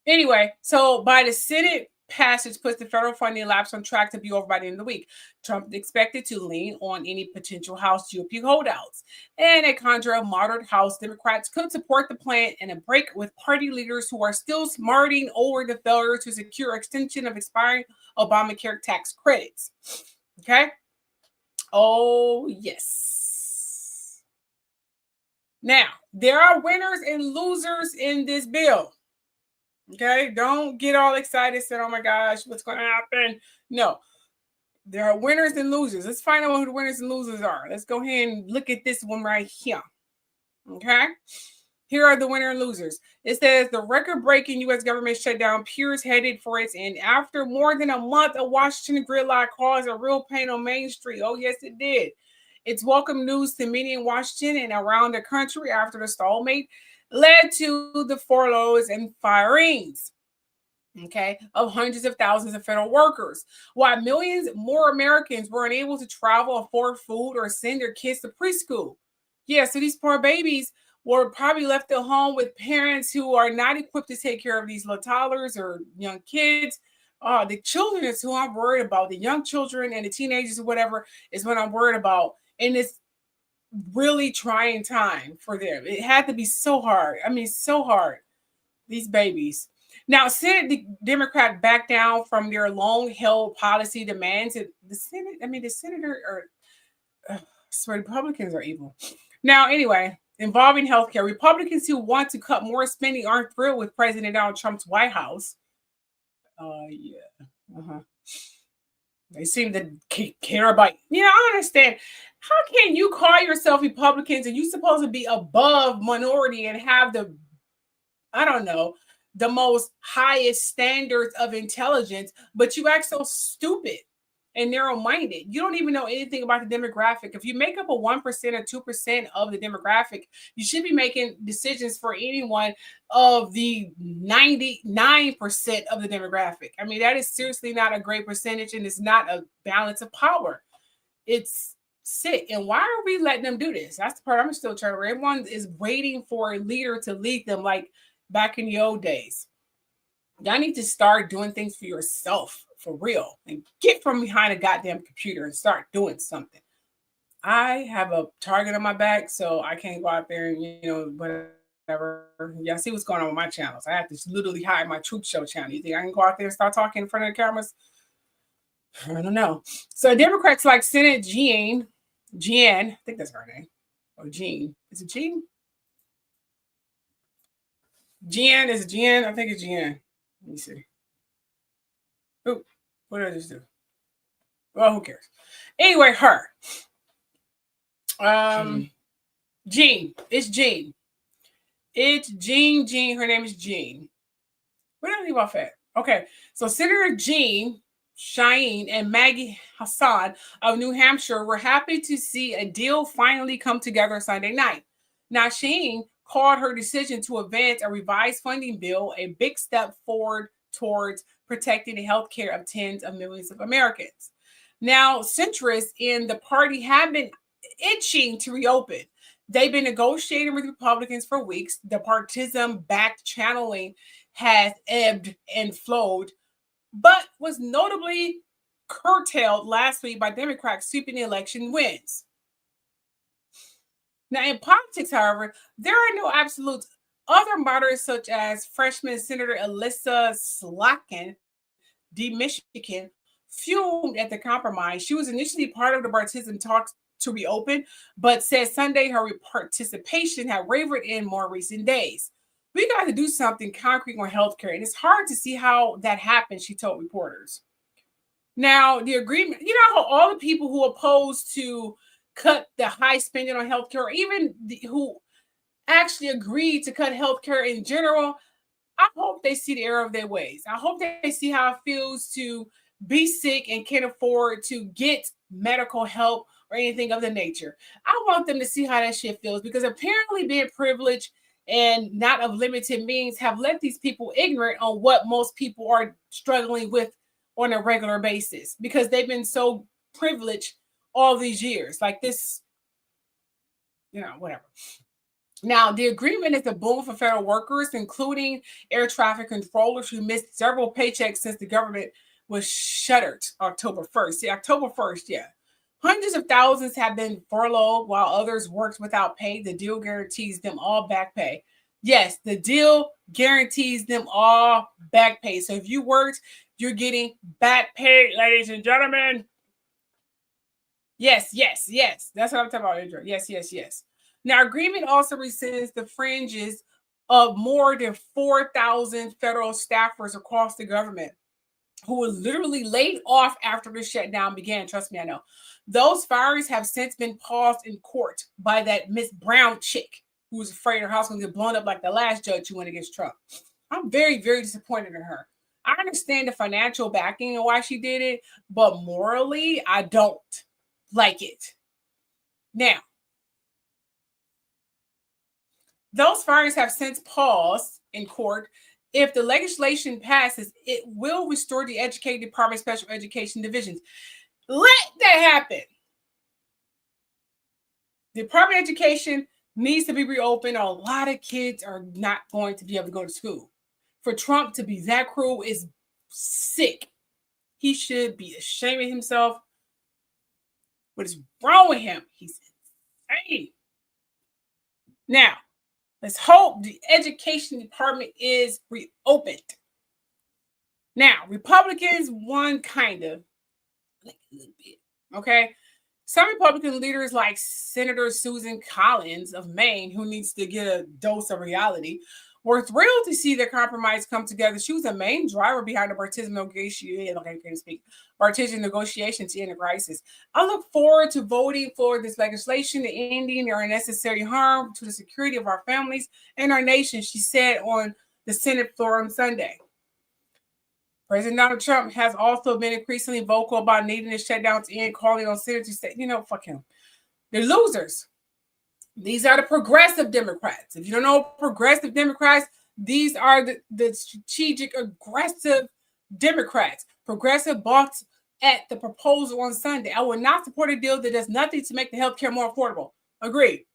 Anyway, so by the Senate passage puts the federal funding lapse on track to be over by the end of the week. Trump is expected to lean on any potential House GOP holdouts. And a cadre of moderate House Democrats could support the plan and a break with party leaders who are still smarting over the failure to secure extension of expiring Obamacare tax credits. Okay? Oh, yes. Now, there are winners and losers in this bill. Okay? Don't get all excited, say, oh my gosh, what's going to happen? No. There are winners and losers. Let's find out who the winners and losers are. Let's go ahead and look at this one right here. Okay? Here are the winner and losers. It says the record-breaking U.S. government shutdown appears headed for its end. After more than a month, a Washington gridlock caused a real pain on Main Street. Oh, yes, it did. It's welcome news to many in Washington and around the country after the stalemate led to the furloughs and firings, of hundreds of thousands of federal workers, while millions more Americans were unable to travel, afford food, or send their kids to preschool. Yeah, so these poor babies were probably left at home with parents who are not equipped to take care of these little toddlers or young kids. The children is who I'm worried about. The young children and the teenagers or whatever is what I'm worried about. And it's really trying time for them. It had to be so hard. I mean, so hard. These babies. Now, Senate Democrat backed down from their long-held policy demands. The Republicans are evil. Now, anyway, involving healthcare, Republicans who want to cut more spending aren't thrilled with President Donald Trump's White House. They seem to care about, I understand. How can you call yourself Republicans and you're supposed to be above minority and have the most highest standards of intelligence, but you act so stupid and narrow-minded? You don't even know anything about the demographic. If you make up a 1% or 2% of the demographic, you should be making decisions for anyone of the 99% of the demographic. I mean, that is seriously not a great percentage, and it's not a balance of power. It's sick. And why are we letting them do this? That's the part I'm still trying to read. Everyone is waiting for a leader to lead them like back in the old days. Y'all need to start doing things for yourself, for real, and get from behind a goddamn computer and start doing something. I have a target on my back, so I can't go out there and, you know, whatever. Y'all see what's going on with my channels. I have to literally hide my Truth Show channel. You think I can go out there and start talking in front of the cameras? I don't know. So Democrats like Senate Jean, I think that's her name. Or Jean. Is it Jean? Jean, is it Jean? I think it's Jean. Let me see. Ooh, what did I just do? Well, who cares? Anyway, her. Jean. It's Jean. It's Jean. Her name is Jean. Where did I leave off at? Okay. So Senator Jean Shaheen and Maggie Hassan of New Hampshire were happy to see a deal finally come together Sunday night. Now, Shaheen called her decision to advance a revised funding bill a big step forward towards protecting the health care of tens of millions of Americans. Now, centrists in the party have been itching to reopen. They've been negotiating with Republicans for weeks. The partisan-backed channeling has ebbed and flowed, but was notably curtailed last week by Democrats sweeping the election wins. Now, in politics, however, there are no absolutes. Other moderates, such as freshman Senator Alyssa Slotkin, D. Michigan, fumed at the compromise. She was initially part of the partisan talks to reopen, but said Sunday her participation had wavered in more recent days. We got to do something concrete on healthcare, and it's hard to see how that happened, she told reporters. Now, the agreement, you know how all the people who opposed to cut the high spending on healthcare, or even who actually agreed to cut healthcare in general, I hope they see the error of their ways. I hope they see how it feels to be sick and can't afford to get medical help or anything of the nature. I want them to see how that shit feels, because apparently being privileged and not of limited means have left these people ignorant on what most people are struggling with on a regular basis, because they've been so privileged all these years. Like this, you know, whatever. Now, the agreement is a boon for federal workers, including air traffic controllers who missed several paychecks since the government was shuttered October 1st. See, October 1st, yeah. Hundreds of thousands have been furloughed while others worked without pay. The deal guarantees them all back pay. Yes, the deal guarantees them all back pay. So if you worked, you're getting back pay, ladies and gentlemen. Yes. That's what I'm talking about, Andrew. Yes. Now, agreement also rescinds the fringes of more than 4,000 federal staffers across the government who were literally laid off after the shutdown began. Trust me, I know. Those firings have since been paused in court by that Miss Brown chick who was afraid her house was going to get blown up like the last judge who went against Trump. I'm very, very disappointed in her. I understand the financial backing and why she did it, but morally, I don't like it. Now, those firings have since paused in court. If the legislation passes, it will restore the Education Department Special Education Divisions. Let that happen. The Department of Education needs to be reopened, or a lot of kids are not going to be able to go to school. For Trump to be that cruel is sick. He should be ashamed of himself. What is wrong with him? He's insane. Now, let's hope the Education Department is reopened. Now, Republicans won kind of, like a little bit, okay? Some Republican leaders like Senator Susan Collins of Maine, who needs to get a dose of reality, were thrilled to see the compromise come together. She was the main driver behind the partisan negotiations to end the crisis. I look forward to voting for this legislation, the ending or unnecessary harm to the security of our families and our nation, she said on the Senate floor on Sunday. President Donald Trump has also been increasingly vocal about needing the shutdown to end, calling on senators to say, you know, fuck him. They're losers. These are the progressive Democrats. If you don't know progressive Democrats, these are the strategic, aggressive Democrats. Progressive balked at the proposal on Sunday. I will not support a deal that does nothing to make the health care more affordable. Agreed,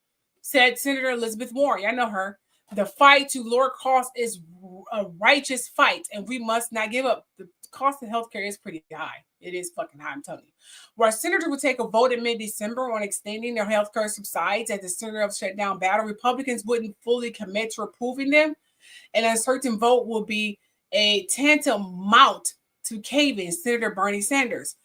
said Senator Elizabeth Warren. I know her. The fight to lower costs is a righteous fight, and we must not give up. The cost of healthcare is pretty high. It is fucking high, I'm telling you. Where senators will take a vote in mid-December on extending their healthcare subsidies at the center of shutdown battle, Republicans wouldn't fully commit to approving them, and a certain vote will be a tantamount to caving Senator Bernie Sanders.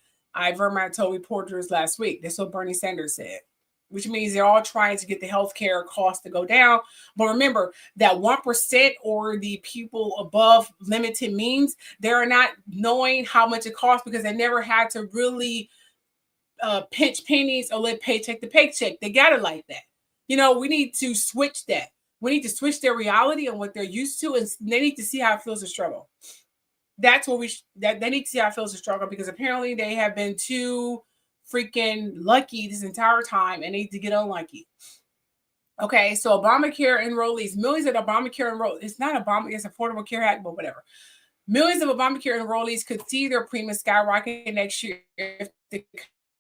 Vermont told reporters last week. That's what Bernie Sanders said, which means they're all trying to get the healthcare costs to go down. But remember that 1% or the people above limited means, they're not knowing how much it costs because they never had to really pinch pennies or live paycheck to paycheck. They got it like that. You know, we need to switch that. We need to switch their reality on what they're used to, and they need to see how it feels to struggle. That's what they need to see how it feels to struggle, because apparently they have been too freaking lucky this entire time and need to get unlucky. Okay, so Obamacare enrollees, millions of Obamacare enrollees, it's not Obama, it's Affordable Care Act, but whatever. Millions of Obamacare enrollees could see their premiums skyrocket next year if the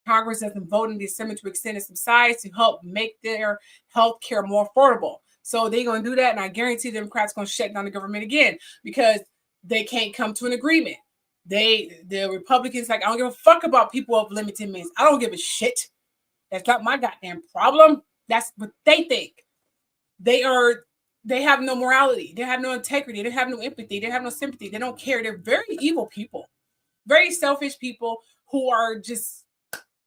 Congress doesn't vote in December to extend its subsidies to help make their health care more affordable. So they're going to do that, and I guarantee the Democrats going to shut down the government again because they can't come to an agreement. The Republicans like, I don't give a fuck about people of limited means. I don't give a shit. That's not my goddamn problem. That's what they think. They have no morality. They have no integrity. They have no empathy. They have no sympathy. They don't care. They're very evil people, very selfish people who are just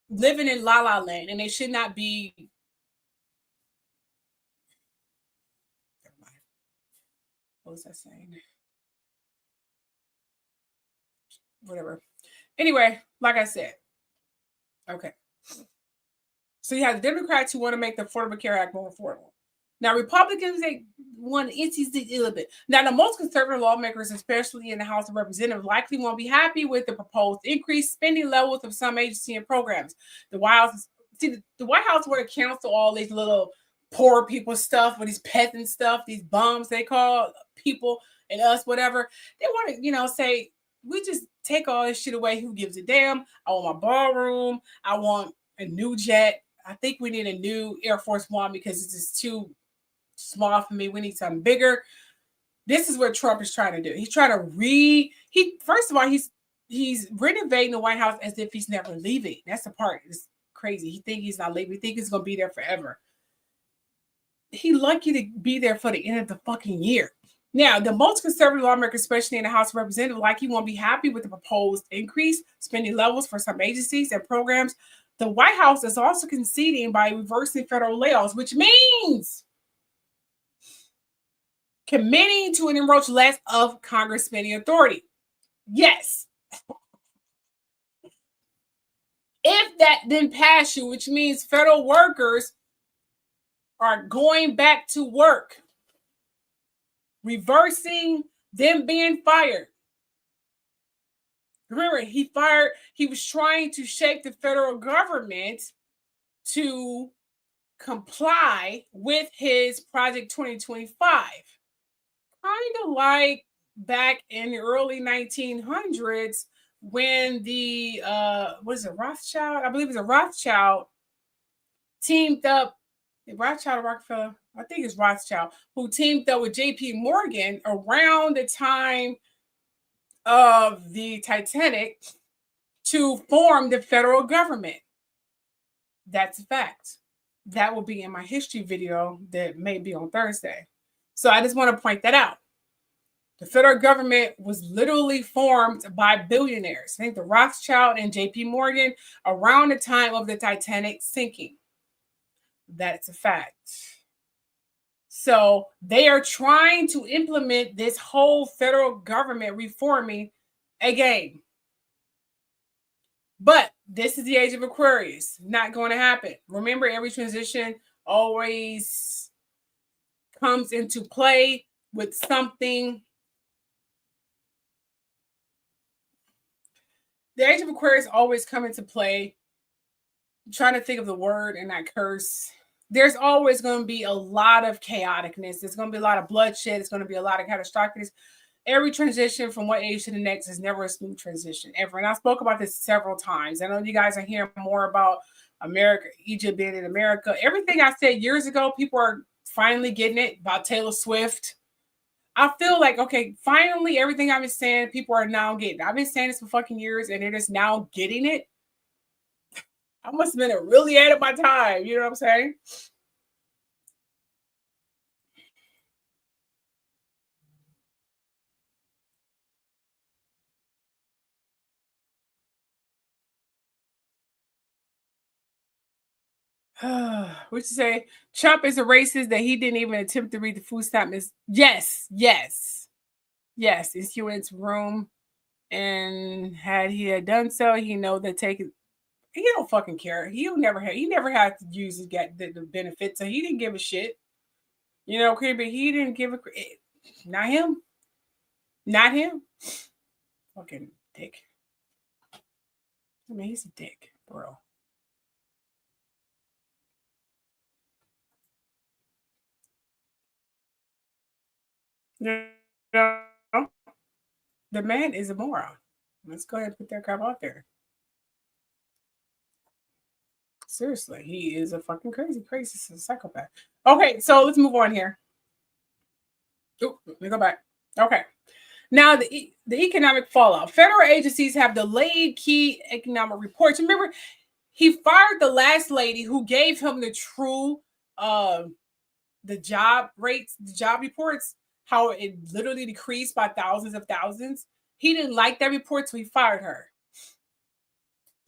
living in la la land, and they should not be. What was I saying? Whatever. Anyway, like I said, okay. So you have the Democrats who want to make the Affordable Care Act more affordable. Now, Republicans, they want to inch a little bit. Now, the most conservative lawmakers, especially in the House of Representatives, likely won't be happy with the proposed increased spending levels of some agencies and programs. The White House want to cancel all these little poor people stuff, with these peasant stuff, these bums they call people and us, whatever. They want to, say, we just take all this shit away. Who gives a damn? I want my ballroom. I want a new jet. I think we need a new Air Force One because it's just too small for me. We need something bigger. This is what Trump is trying to do. He's trying to first of all, he's renovating the White House as if he's never leaving. That's the part. It's crazy. He thinks he's not leaving. He thinks he's going to be there forever. He's lucky to be there for the end of the fucking year. Now, the most conservative lawmakers, especially in the House of Representatives, likely won't be happy with the proposed increase spending levels for some agencies and programs. The White House is also conceding by reversing federal layoffs, which means committing to an encroach less of Congress spending authority. Yes. If that didn't pass you, which means federal workers are going back to work, reversing them being fired. Remember, he was trying to shape the federal government to comply with his Project 2025. Kind of like back in the early 1900s when the, Rothschild? I believe it was a Rothschild teamed up, Rothschild or Rockefeller? I think it's Rothschild, who teamed up with JP Morgan around the time of the Titanic to form the federal government. That's a fact. That will be in my history video that may be on Thursday. So I just want to point that out. The federal government was literally formed by billionaires. I think the Rothschild and JP Morgan around the time of the Titanic sinking. That's a fact. So they are trying to implement this whole federal government reforming again. But this is the age of Aquarius. Not going to happen. Remember, every transition always comes into play with something. The age of Aquarius always come into play. I'm trying to think of the word and not curse. There's always going to be a lot of chaoticness. There's going to be a lot of bloodshed. There's going to be a lot of catastrophic. Every transition from one age to the next is never a smooth transition, ever. And I spoke about this several times. I know you guys are hearing more about America, Egypt being in America. Everything I said years ago, people are finally getting it about Taylor Swift, I feel like, okay, finally everything I've been saying, people are now getting. I've been saying this for fucking years and they're just now getting it. I must have been really ahead of my time. You know what I'm saying? What you say? Trump is a racist that he didn't even attempt to read the food stamp. Yes. It's Hewitt's room, and had he had done so, he know that taking. He don't fucking care. He never had to use to get the benefits, so he didn't give a shit. You know, but he didn't give a. Not him. Not him. Fucking dick. I mean, he's a dick, bro. No, the man is a moron. Let's go ahead and put that crap out there. Seriously, he is a fucking crazy psychopath. Okay, so let's move on here. Ooh, let me go back. Okay. Now, the economic fallout. Federal agencies have delayed key economic reports. Remember, he fired the last lady who gave him the true the job rates, the job reports, how it literally decreased by thousands of thousands. He didn't like that report, so he fired her.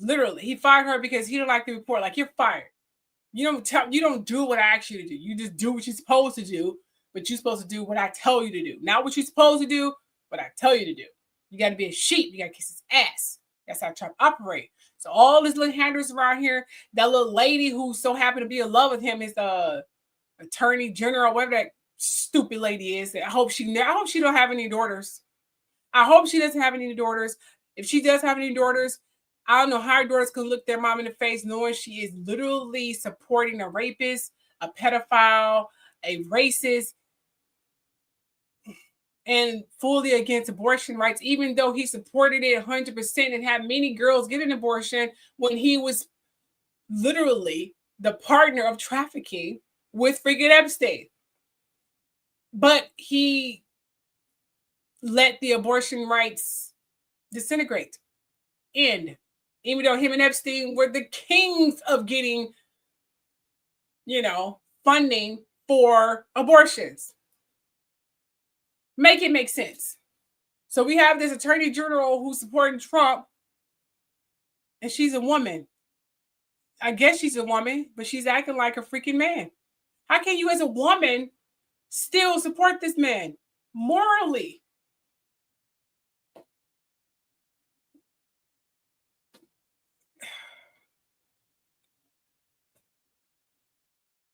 Literally, he fired her because he didn't like the report. Like, you're fired. You don't do what I ask you to do. You just do what you're supposed to do, but you're supposed to do what I tell you to do. Not what you're supposed to do, but I tell you to do. You got to be a sheep. You got to kiss his ass. That's how Trump operate. So all these little handlers around here, that little lady who so happened to be in love with him is the attorney general, whatever that stupid lady is. I hope she don't have any daughters. I hope she doesn't have any daughters. If she does have any daughters, I don't know how her daughters can look their mom in the face knowing she is literally supporting a rapist, a pedophile, a racist, and fully against abortion rights, even though he supported it 100% and had many girls get an abortion when he was literally the partner of trafficking with freaking Epstein. But he let the abortion rights disintegrate. End. Even though him and Epstein were the kings of getting, funding for abortions. Make it make sense. So we have this attorney general who's supporting Trump, and she's a woman. I guess she's a woman, but she's acting like a freaking man. How can you as a woman still support this man morally?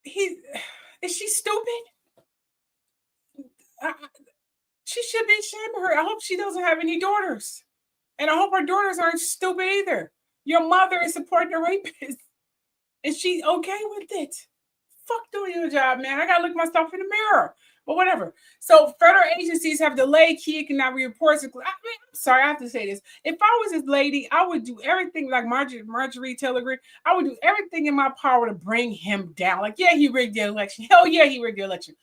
Is she stupid? She should be ashamed of her. I hope she doesn't have any daughters. And I hope her daughters aren't stupid either. Your mother is supporting a rapist. And she's okay with it. Fuck doing your job, man. I gotta look myself in the mirror. But whatever. So federal agencies have delayed key economic reports. I'm sorry, I have to say this. If I was this lady, I would do everything like Marjorie Taylor Greene. I would do everything in my power to bring him down. Like, yeah, he rigged the election. Hell yeah, he rigged the election.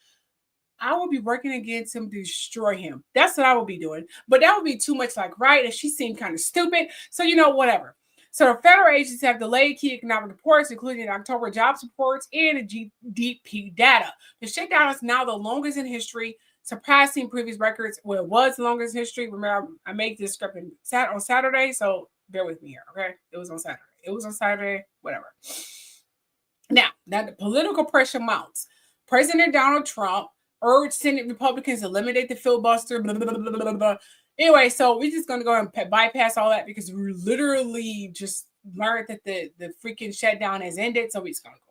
I would be working against him to destroy him. That's what I would be doing. But that would be too much like right. And she seemed kind of stupid. So, whatever. So the federal agencies have delayed key economic reports, including October jobs reports and the GDP data. The shutdown is now the longest in history, surpassing previous records. Well, it was the longest in history. Remember, I made this script on Saturday, so bear with me here, okay? It was on Saturday. Whatever. Now the political pressure mounts. President Donald Trump urged Senate Republicans to eliminate the filibuster, blah, blah, blah, blah, blah. Anyway, so we're just going to go and bypass all that because we literally just learned that the freaking shutdown has ended. So we're just going to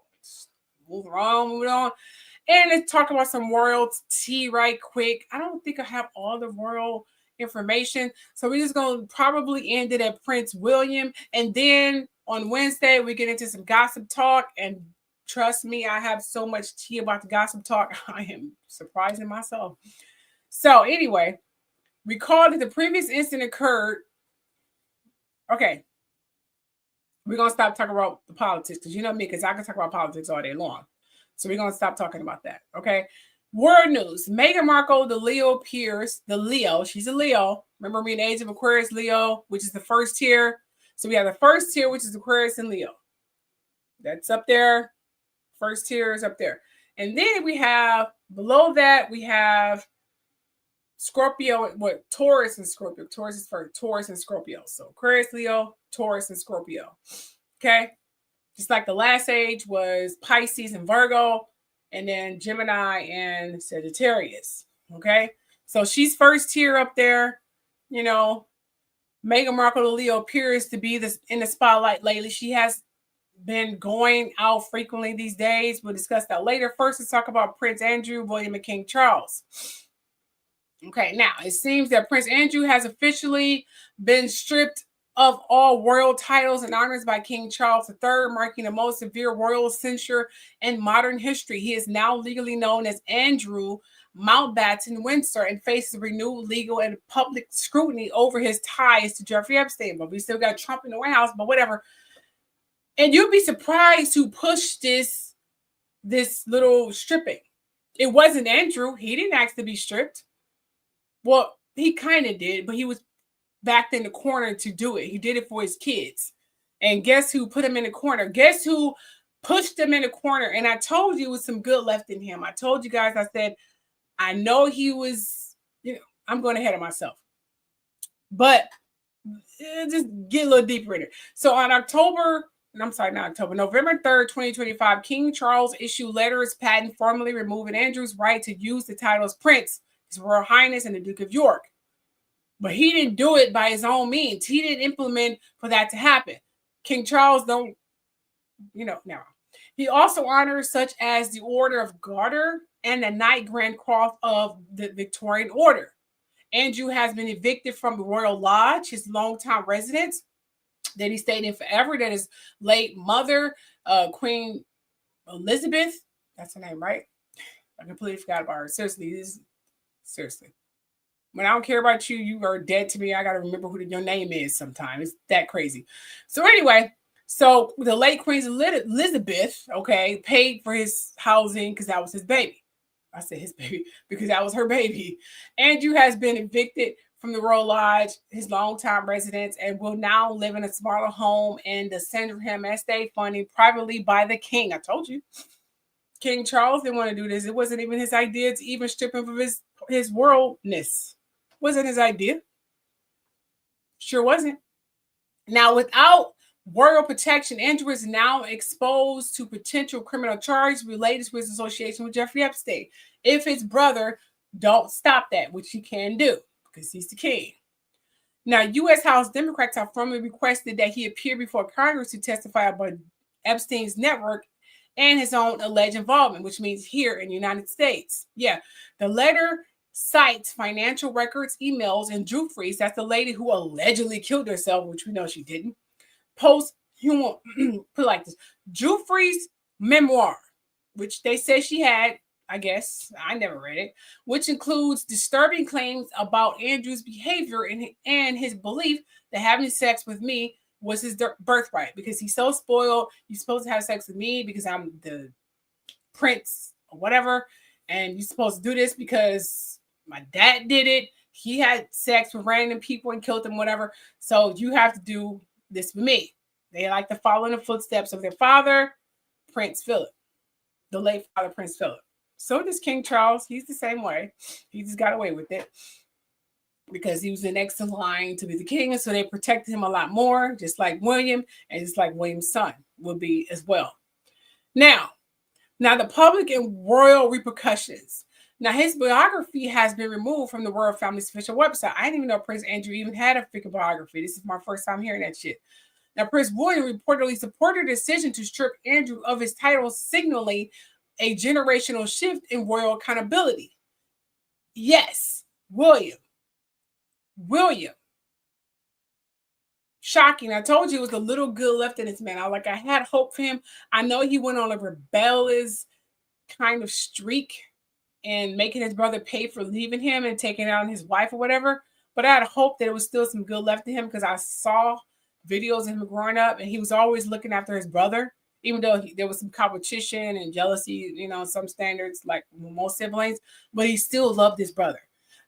go move on. And let's talk about some royalty right quick. I don't think I have all the royal information. So we're just going to probably end it at Prince William. And then on Wednesday, we get into some gossip talk. And trust me, I have so much tea about the gossip talk. I am surprising myself. So anyway, recall that the previous incident occurred. Okay. We're going to stop talking about the politics because you know me, because I can talk about politics all day long. So we're going to stop talking about that. Okay. World news. Meghan Markle, the Leo peers, the Leo, she's a Leo. Remember me in the age of Aquarius, Leo, which is the first tier. So we have the first tier, which is Aquarius and Leo. That's up there. First tier is up there. And then we have, below that, we have Scorpio, what? Taurus and Scorpio. Taurus is first. Taurus and Scorpio. So Aquarius, Leo, Taurus, and Scorpio. Okay? Just like the last age was Pisces and Virgo, and then Gemini and Sagittarius. Okay? So she's first tier up there. You know, Meghan Markle, the Leo, appears to be in the spotlight lately. She has been going out frequently these days. We'll discuss that later. First, let's talk about Prince Andrew, William, and King Charles. Okay, now it seems that Prince Andrew has officially been stripped of all royal titles and honors by King Charles III, marking the most severe royal censure in modern history. He is now legally known as Andrew Mountbatten Windsor and faces renewed legal and public scrutiny over his ties to Jeffrey Epstein. But we still got Trump in the White House, but whatever. And you'd be surprised who pushed this little stripping. It wasn't Andrew. He didn't ask to be stripped. Well, he kind of did, but he was backed in the corner to do it. He did it for his kids. And guess who put him in the corner? Guess who pushed him in the corner? And I told you it was some good left in him. I told you guys, I said, I know he was, I'm going ahead of myself. But just get a little deeper in it. So on November 3rd, 2025, King Charles issued letters patent formally removing Andrew's right to use the titles Prince, His Royal Highness, and the Duke of York. But he didn't do it by his own means. He didn't implement for that to happen. King Charles don't, now. He also honors such as the Order of Garter and the Knight Grand Cross of the Victorian Order. Andrew has been evicted from the Royal Lodge, his longtime residence that he stayed in forever, that his late mother, Queen Elizabeth, that's her name, right? I completely forgot about her. Seriously. When I don't care about you, you are dead to me. I got to remember who your name is sometimes. It's that crazy. So anyway, so the late Queen Elizabeth, okay, paid for his housing because that was his baby. I said his baby because that was her baby. Andrew has been evicted from the Royal Lodge, his longtime residence, and will now live in a smaller home in the Sandringham estate funded privately by the king. I told you. King Charles didn't want to do this. It wasn't even his idea to even strip him of his worldness. Wasn't his idea. Sure wasn't. Now, without royal protection, Andrew is now exposed to potential criminal charges related to his association with Jeffrey Epstein. If his brother don't stop that, which he can do, because he's the king. Now, U.S. House Democrats have formally requested that he appear before Congress to testify about Epstein's network and his own alleged involvement, which means here in the United States. Yeah, the letter cites financial records, emails, and Jeffries, that's the lady who allegedly killed herself, which we know she didn't, put like this, Jeffries' memoir, which they say she had, I guess, I never read it, which includes disturbing claims about Andrew's behavior and his belief that having sex with me was his birthright because he's so spoiled. You're supposed to have sex with me because I'm the prince or whatever, and you're supposed to do this because my dad did it. He had sex with random people and killed them, whatever. So you have to do this with me. They like to follow in the footsteps of their father, Prince Philip, the late father, Prince Philip. So does King Charles. He's the same way. He just got away with it because he was the next in line to be the king. And so they protected him a lot more, just like William, and just like William's son would be as well. Now the public and royal repercussions. Now, his biography has been removed from the royal family's official website. I didn't even know Prince Andrew even had a freaking biography. This is my first time hearing that shit. Now, Prince William reportedly supported the decision to strip Andrew of his title, signaling a generational shift in royal accountability. Yes, William. Shocking. I told you it was a little good left in this man. I had hope for him. I know he went on a rebellious kind of streak and making his brother pay for leaving him and taking out on his wife or whatever. But I had hope that there was still some good left in him because I saw videos of him growing up and he was always looking after his brother. even though there was some competition and jealousy, some standards like most siblings, but he still loved his brother.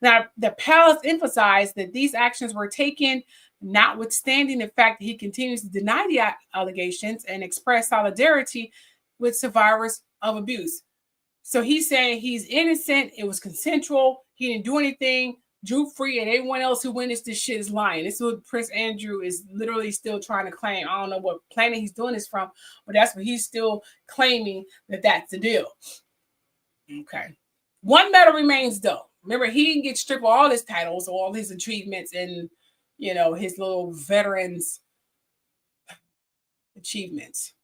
Now, the palace emphasized that these actions were taken notwithstanding the fact that he continues to deny the allegations and express solidarity with survivors of abuse. So he's saying he's innocent. It was consensual. He didn't do anything. Drew Free and everyone else who witnessed this shit is lying. This is what Prince Andrew is literally still trying to claim. I don't know what planet he's doing this from, but that's what he's still claiming, that that's the deal. Okay. One matter remains, though. Remember, he didn't get stripped of all his titles, all his achievements, and, his little veterans achievements.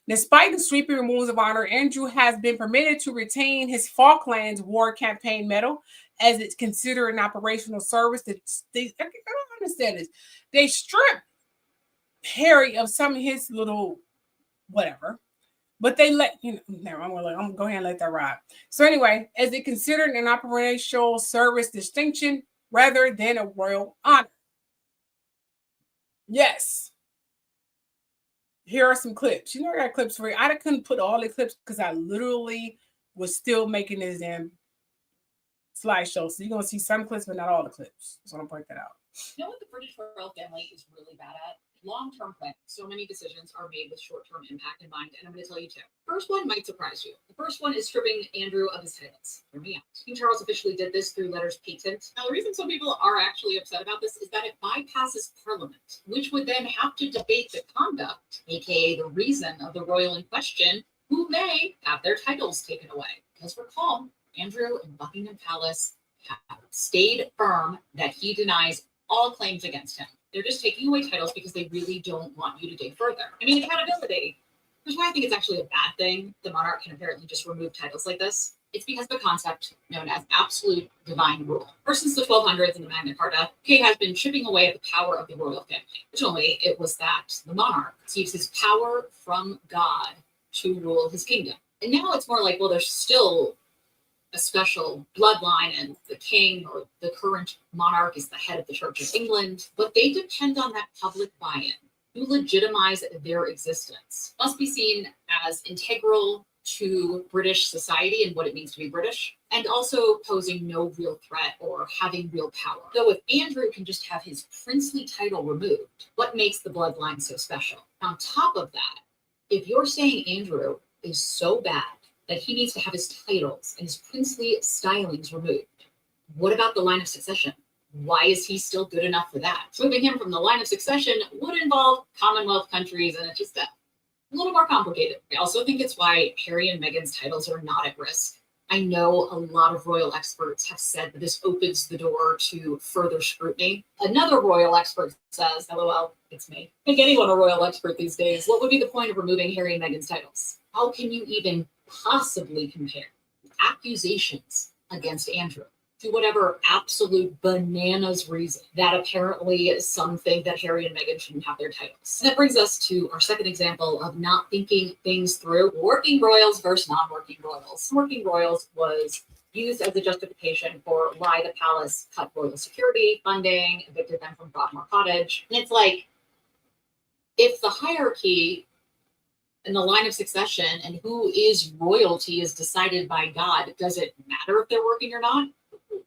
Despite the sweeping removals of honor, Andrew has been permitted to retain his Falklands War Campaign Medal as it's considered an operational service. I don't understand this. They stripped Harry of some of his little whatever, but they let, never, I'm gonna go ahead and let that ride. So anyway, as it considered an operational service distinction rather than a royal honor. Yes. Here are some clips. I got clips for you. I couldn't put all the clips because I literally was still making this damn slideshow. So you're going to see some clips, but not all the clips. Just want to point that out. You know what the British royal family is really bad at? Long-term planning. So many decisions are made with short-term impact in mind, and I'm going to tell you two. First one might surprise you. The first one is stripping Andrew of his titles. Hear me out. King Charles officially did this through letters patent. Now, the reason some people are actually upset about this is that it bypasses Parliament, which would then have to debate the conduct, aka the reason of the royal in question, who may have their titles taken away. Because recall, Andrew in Buckingham Palace have stayed firm that he denies all claims against him. They're just taking away titles because they really don't want you to dig further. I mean, accountability. Here's why I think it's actually a bad thing the monarch can apparently just remove titles like this. It's because of a concept known as absolute divine rule. Ever since the 1200s and the Magna Carta, UK has been chipping away at the power of the royal family. Originally, it was that the monarch receives his power from God to rule his kingdom. And now it's more like, well, there's still a special bloodline and the king or the current monarch is the head of the Church of England, but they depend on that public buy-in to legitimize their existence. Must be seen as integral to British society and what it means to be British, and also posing no real threat or having real power. Though if Andrew can just have his princely title removed, what makes the bloodline so special? On top of that, if you're saying Andrew is so bad that he needs to have his titles and his princely stylings removed, what about the line of succession? Why is he still good enough for that? Removing him from the line of succession would involve Commonwealth countries, and it's just a little more complicated. I also think it's why Harry and Meghan's titles are not at risk. I know a lot of royal experts have said that this opens the door to further scrutiny. Another royal expert says, LOL, it's me. Make anyone a royal expert these days. What would be the point of removing Harry and Meghan's titles? How can you even possibly compare accusations against Andrew to whatever absolute bananas reason that apparently some think that Harry and Meghan shouldn't have their titles? And that brings us to our second example of not thinking things through: working royals versus non-working royals. Working royals was used as a justification for why the palace cut royal security funding, evicted them from Broadmoor Cottage. And it's like, if the hierarchy and the line of succession and who is royalty is decided by God, does it matter if they're working or not?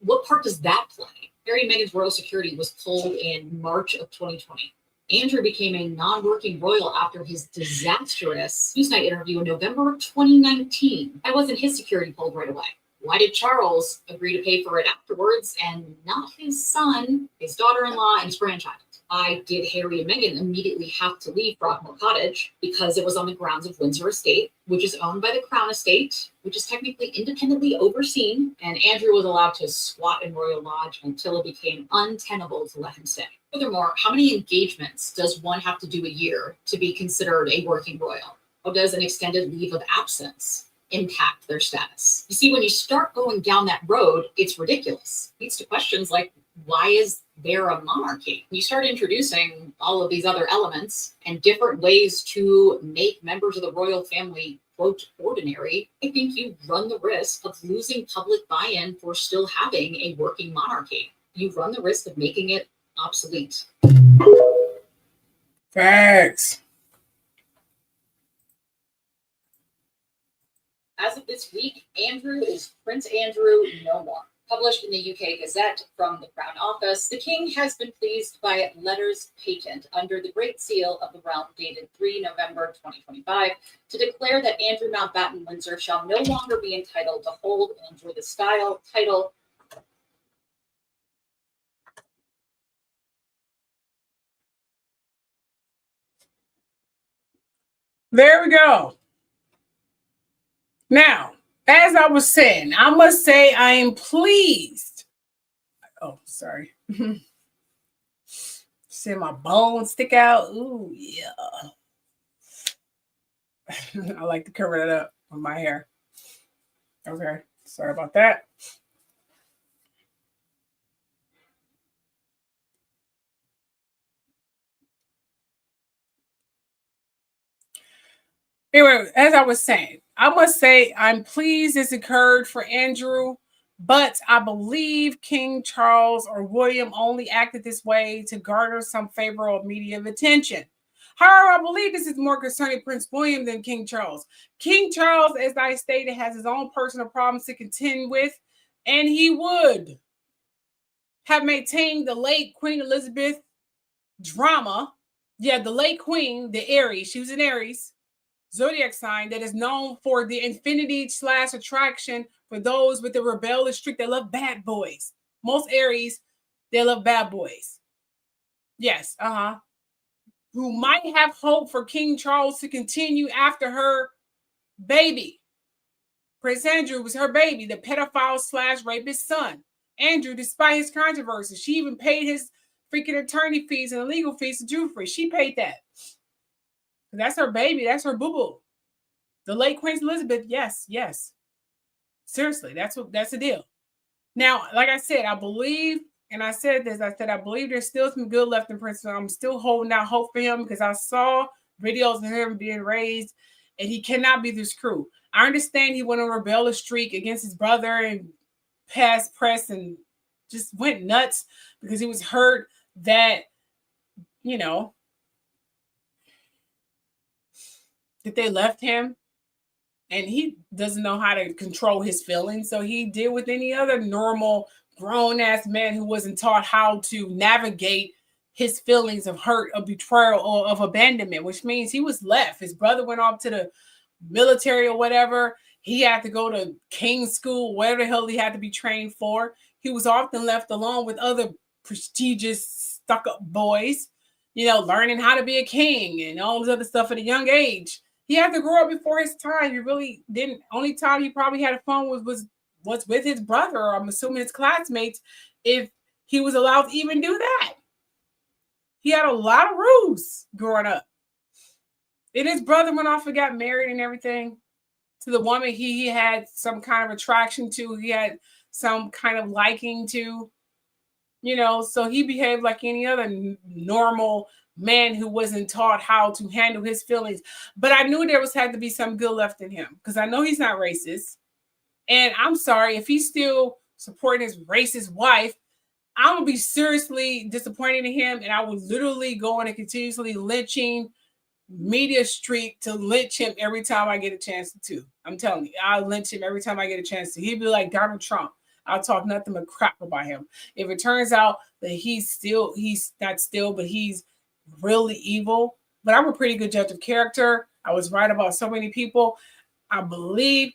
What part does that play? Harry and Meghan's royal security was pulled in March of 2020. Andrew became a non-working royal after his disastrous Newsnight interview in November of 2019. Why wasn't his security pulled right away? Why did Charles agree to pay for it afterwards and not his son, his daughter-in-law, and his grandchild? Why did Harry and Meghan immediately have to leave Broadmoor Cottage? Because it was on the grounds of Windsor Estate, which is owned by the Crown Estate, which is technically independently overseen, and Andrew was allowed to squat in Royal Lodge until it became untenable to let him stay. Furthermore, how many engagements does one have to do a year to be considered a working royal? How does an extended leave of absence impact their status? You see, when you start going down that road, it's ridiculous. It leads to questions like, why is there a monarchy? You start introducing all of these other elements and different ways to make members of the royal family, quote, ordinary. I think you run the risk of losing public buy-in for still having a working monarchy. You run the risk of making it obsolete. Facts. As of this week, Andrew is Prince Andrew no more. Published in the UK Gazette from the Crown Office, the King has been pleased by letters patent under the Great Seal of the Realm dated 3 November 2025 to declare that Andrew Mountbatten Windsor shall no longer be entitled to hold and enjoy the title There we go. Now, as I was saying, I must say I am pleased. Oh, sorry. See my bones stick out. Ooh, yeah. I like to cover that up with my hair. Okay, sorry about that. Anyway, as I was saying, I must say I'm pleased this occurred for Andrew, but I believe King Charles or William only acted this way to garner some favorable media attention. However, I believe this is more concerning Prince William than King Charles. King Charles, as I stated, has his own personal problems to contend with, and he would have maintained the late Queen Elizabeth drama. Yeah, the late Queen, the Aries, she was an Aries zodiac sign that is known for the infinity / attraction for those with the rebellious streak that love bad boys. Most Aries, they love bad boys. Yes, who might have hope for King Charles to continue after her baby. Prince Andrew was her baby, the pedophile / rapist son. Andrew, despite his controversy, she even paid his freaking attorney fees and legal fees to Jewelry. She paid that. That's her baby. That's her boo-boo. The late Queen Elizabeth, yes. Seriously, that's the deal. Now, like I said, I believe, and I said this, I believe there's still some good left in Prince. I'm still holding out hope for him because I saw videos of him being raised, and he cannot be this cruel. I understand he went on a rebellious streak against his brother and passed press and just went nuts because he was hurt that, that they left him. And he doesn't know how to control his feelings. So he did with any other normal grown-ass man who wasn't taught how to navigate his feelings of hurt, of betrayal, or of abandonment, which means he was left. His brother went off to the military or whatever. He had to go to King's school, whatever the hell he had to be trained for. He was often left alone with other prestigious stuck-up boys, learning how to be a king and all this other stuff at a young age. He had to grow up before his time. He really didn't. Only time he probably had a phone was with his brother, or I'm assuming his classmates, if he was allowed to even do that. He had a lot of rules growing up. And his brother went off and got married and everything to the woman he had some kind of attraction to. He had some kind of liking to, so he behaved like any other normal man who wasn't taught how to handle his feelings. But I knew there had to be some good left in him because I know he's not racist. And I'm sorry, if he's still supporting his racist wife, I'm going to be seriously disappointed in him. And I will literally go on a continuously lynching media streak to lynch him every time I get a chance to. I'm telling you, I'll lynch him every time I get a chance to. He'd be like Donald Trump. I'll talk nothing but crap about him. If it turns out that he's really evil, but I'm a pretty good judge of character. I was right about so many people. I believe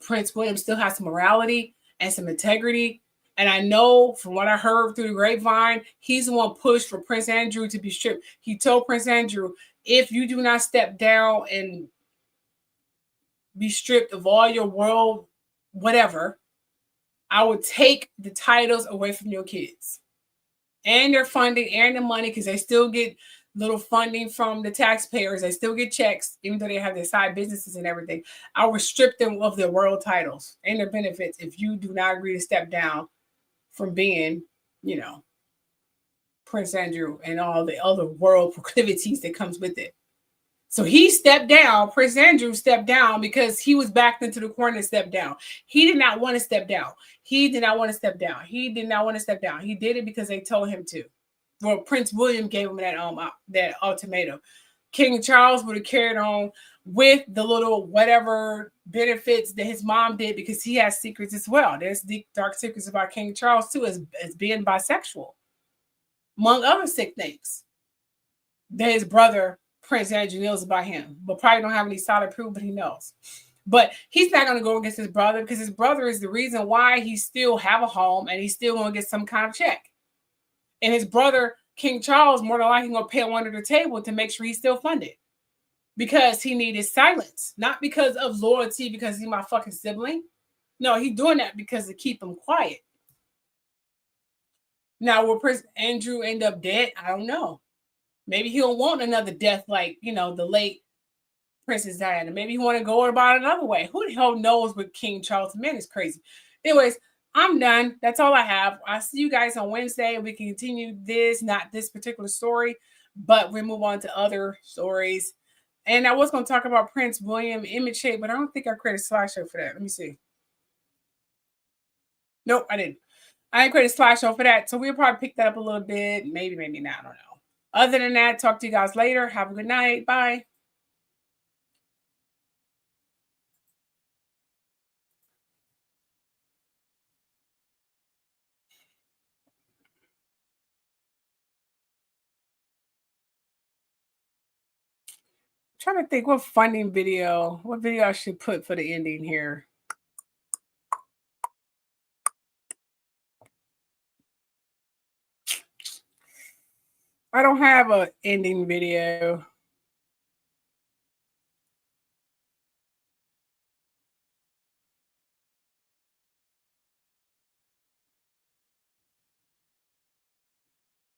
Prince William still has some morality and some integrity. And I know from what I heard through the grapevine, he's the one pushed for Prince Andrew to be stripped. He told Prince Andrew, if you do not step down and be stripped of all your world, whatever, I would take the titles away from your kids. And their funding and the money, because they still get little funding from the taxpayers. They still get checks, even though they have their side businesses and everything. I will strip them of their world titles and their benefits if you do not agree to step down from being, Prince Andrew and all the other world proclivities that comes with it. So he stepped down. Prince Andrew stepped down because he was backed into the corner and stepped down. He did not want to step down. He did not want to step down. He did not want to step down. He did it because they told him to. Well, Prince William gave him that ultimatum. King Charles would have carried on with the little whatever benefits that his mom did, because he has secrets as well. There's deep, dark secrets about King Charles too, as being bisexual, among other sick things that his brother Prince Andrew knows about him, but probably don't have any solid proof, but he knows. But he's not going to go against his brother, because his brother is the reason why he still have a home and he's still going to get some kind of check. And his brother King Charles more than likely going to pay him under the table to make sure he's still funded, because he needed silence, not because of loyalty, because he's my fucking sibling. No, he's doing that because to keep him quiet. Now, will Prince Andrew end up dead? I don't know. Maybe he'll want another death like, you know, the late Princess Diana. Maybe he want to go about it another way. Who the hell knows with King Charles? Man, it's crazy. Anyways, I'm done. That's all I have. I'll see you guys on Wednesday. We can continue this, not this particular story, but we move on to other stories. And I was going to talk about Prince William image shape, but I don't think I created a slideshow for that. Let me see. Nope, I didn't. I didn't create a slideshow for that. So we'll probably pick that up a little bit. Maybe, maybe not. I don't know. Other than that, talk to you guys later. Have a good night. Bye. Trying to think what funding video, what video I should put for the ending here. I don't have an ending video.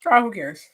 Try, who cares?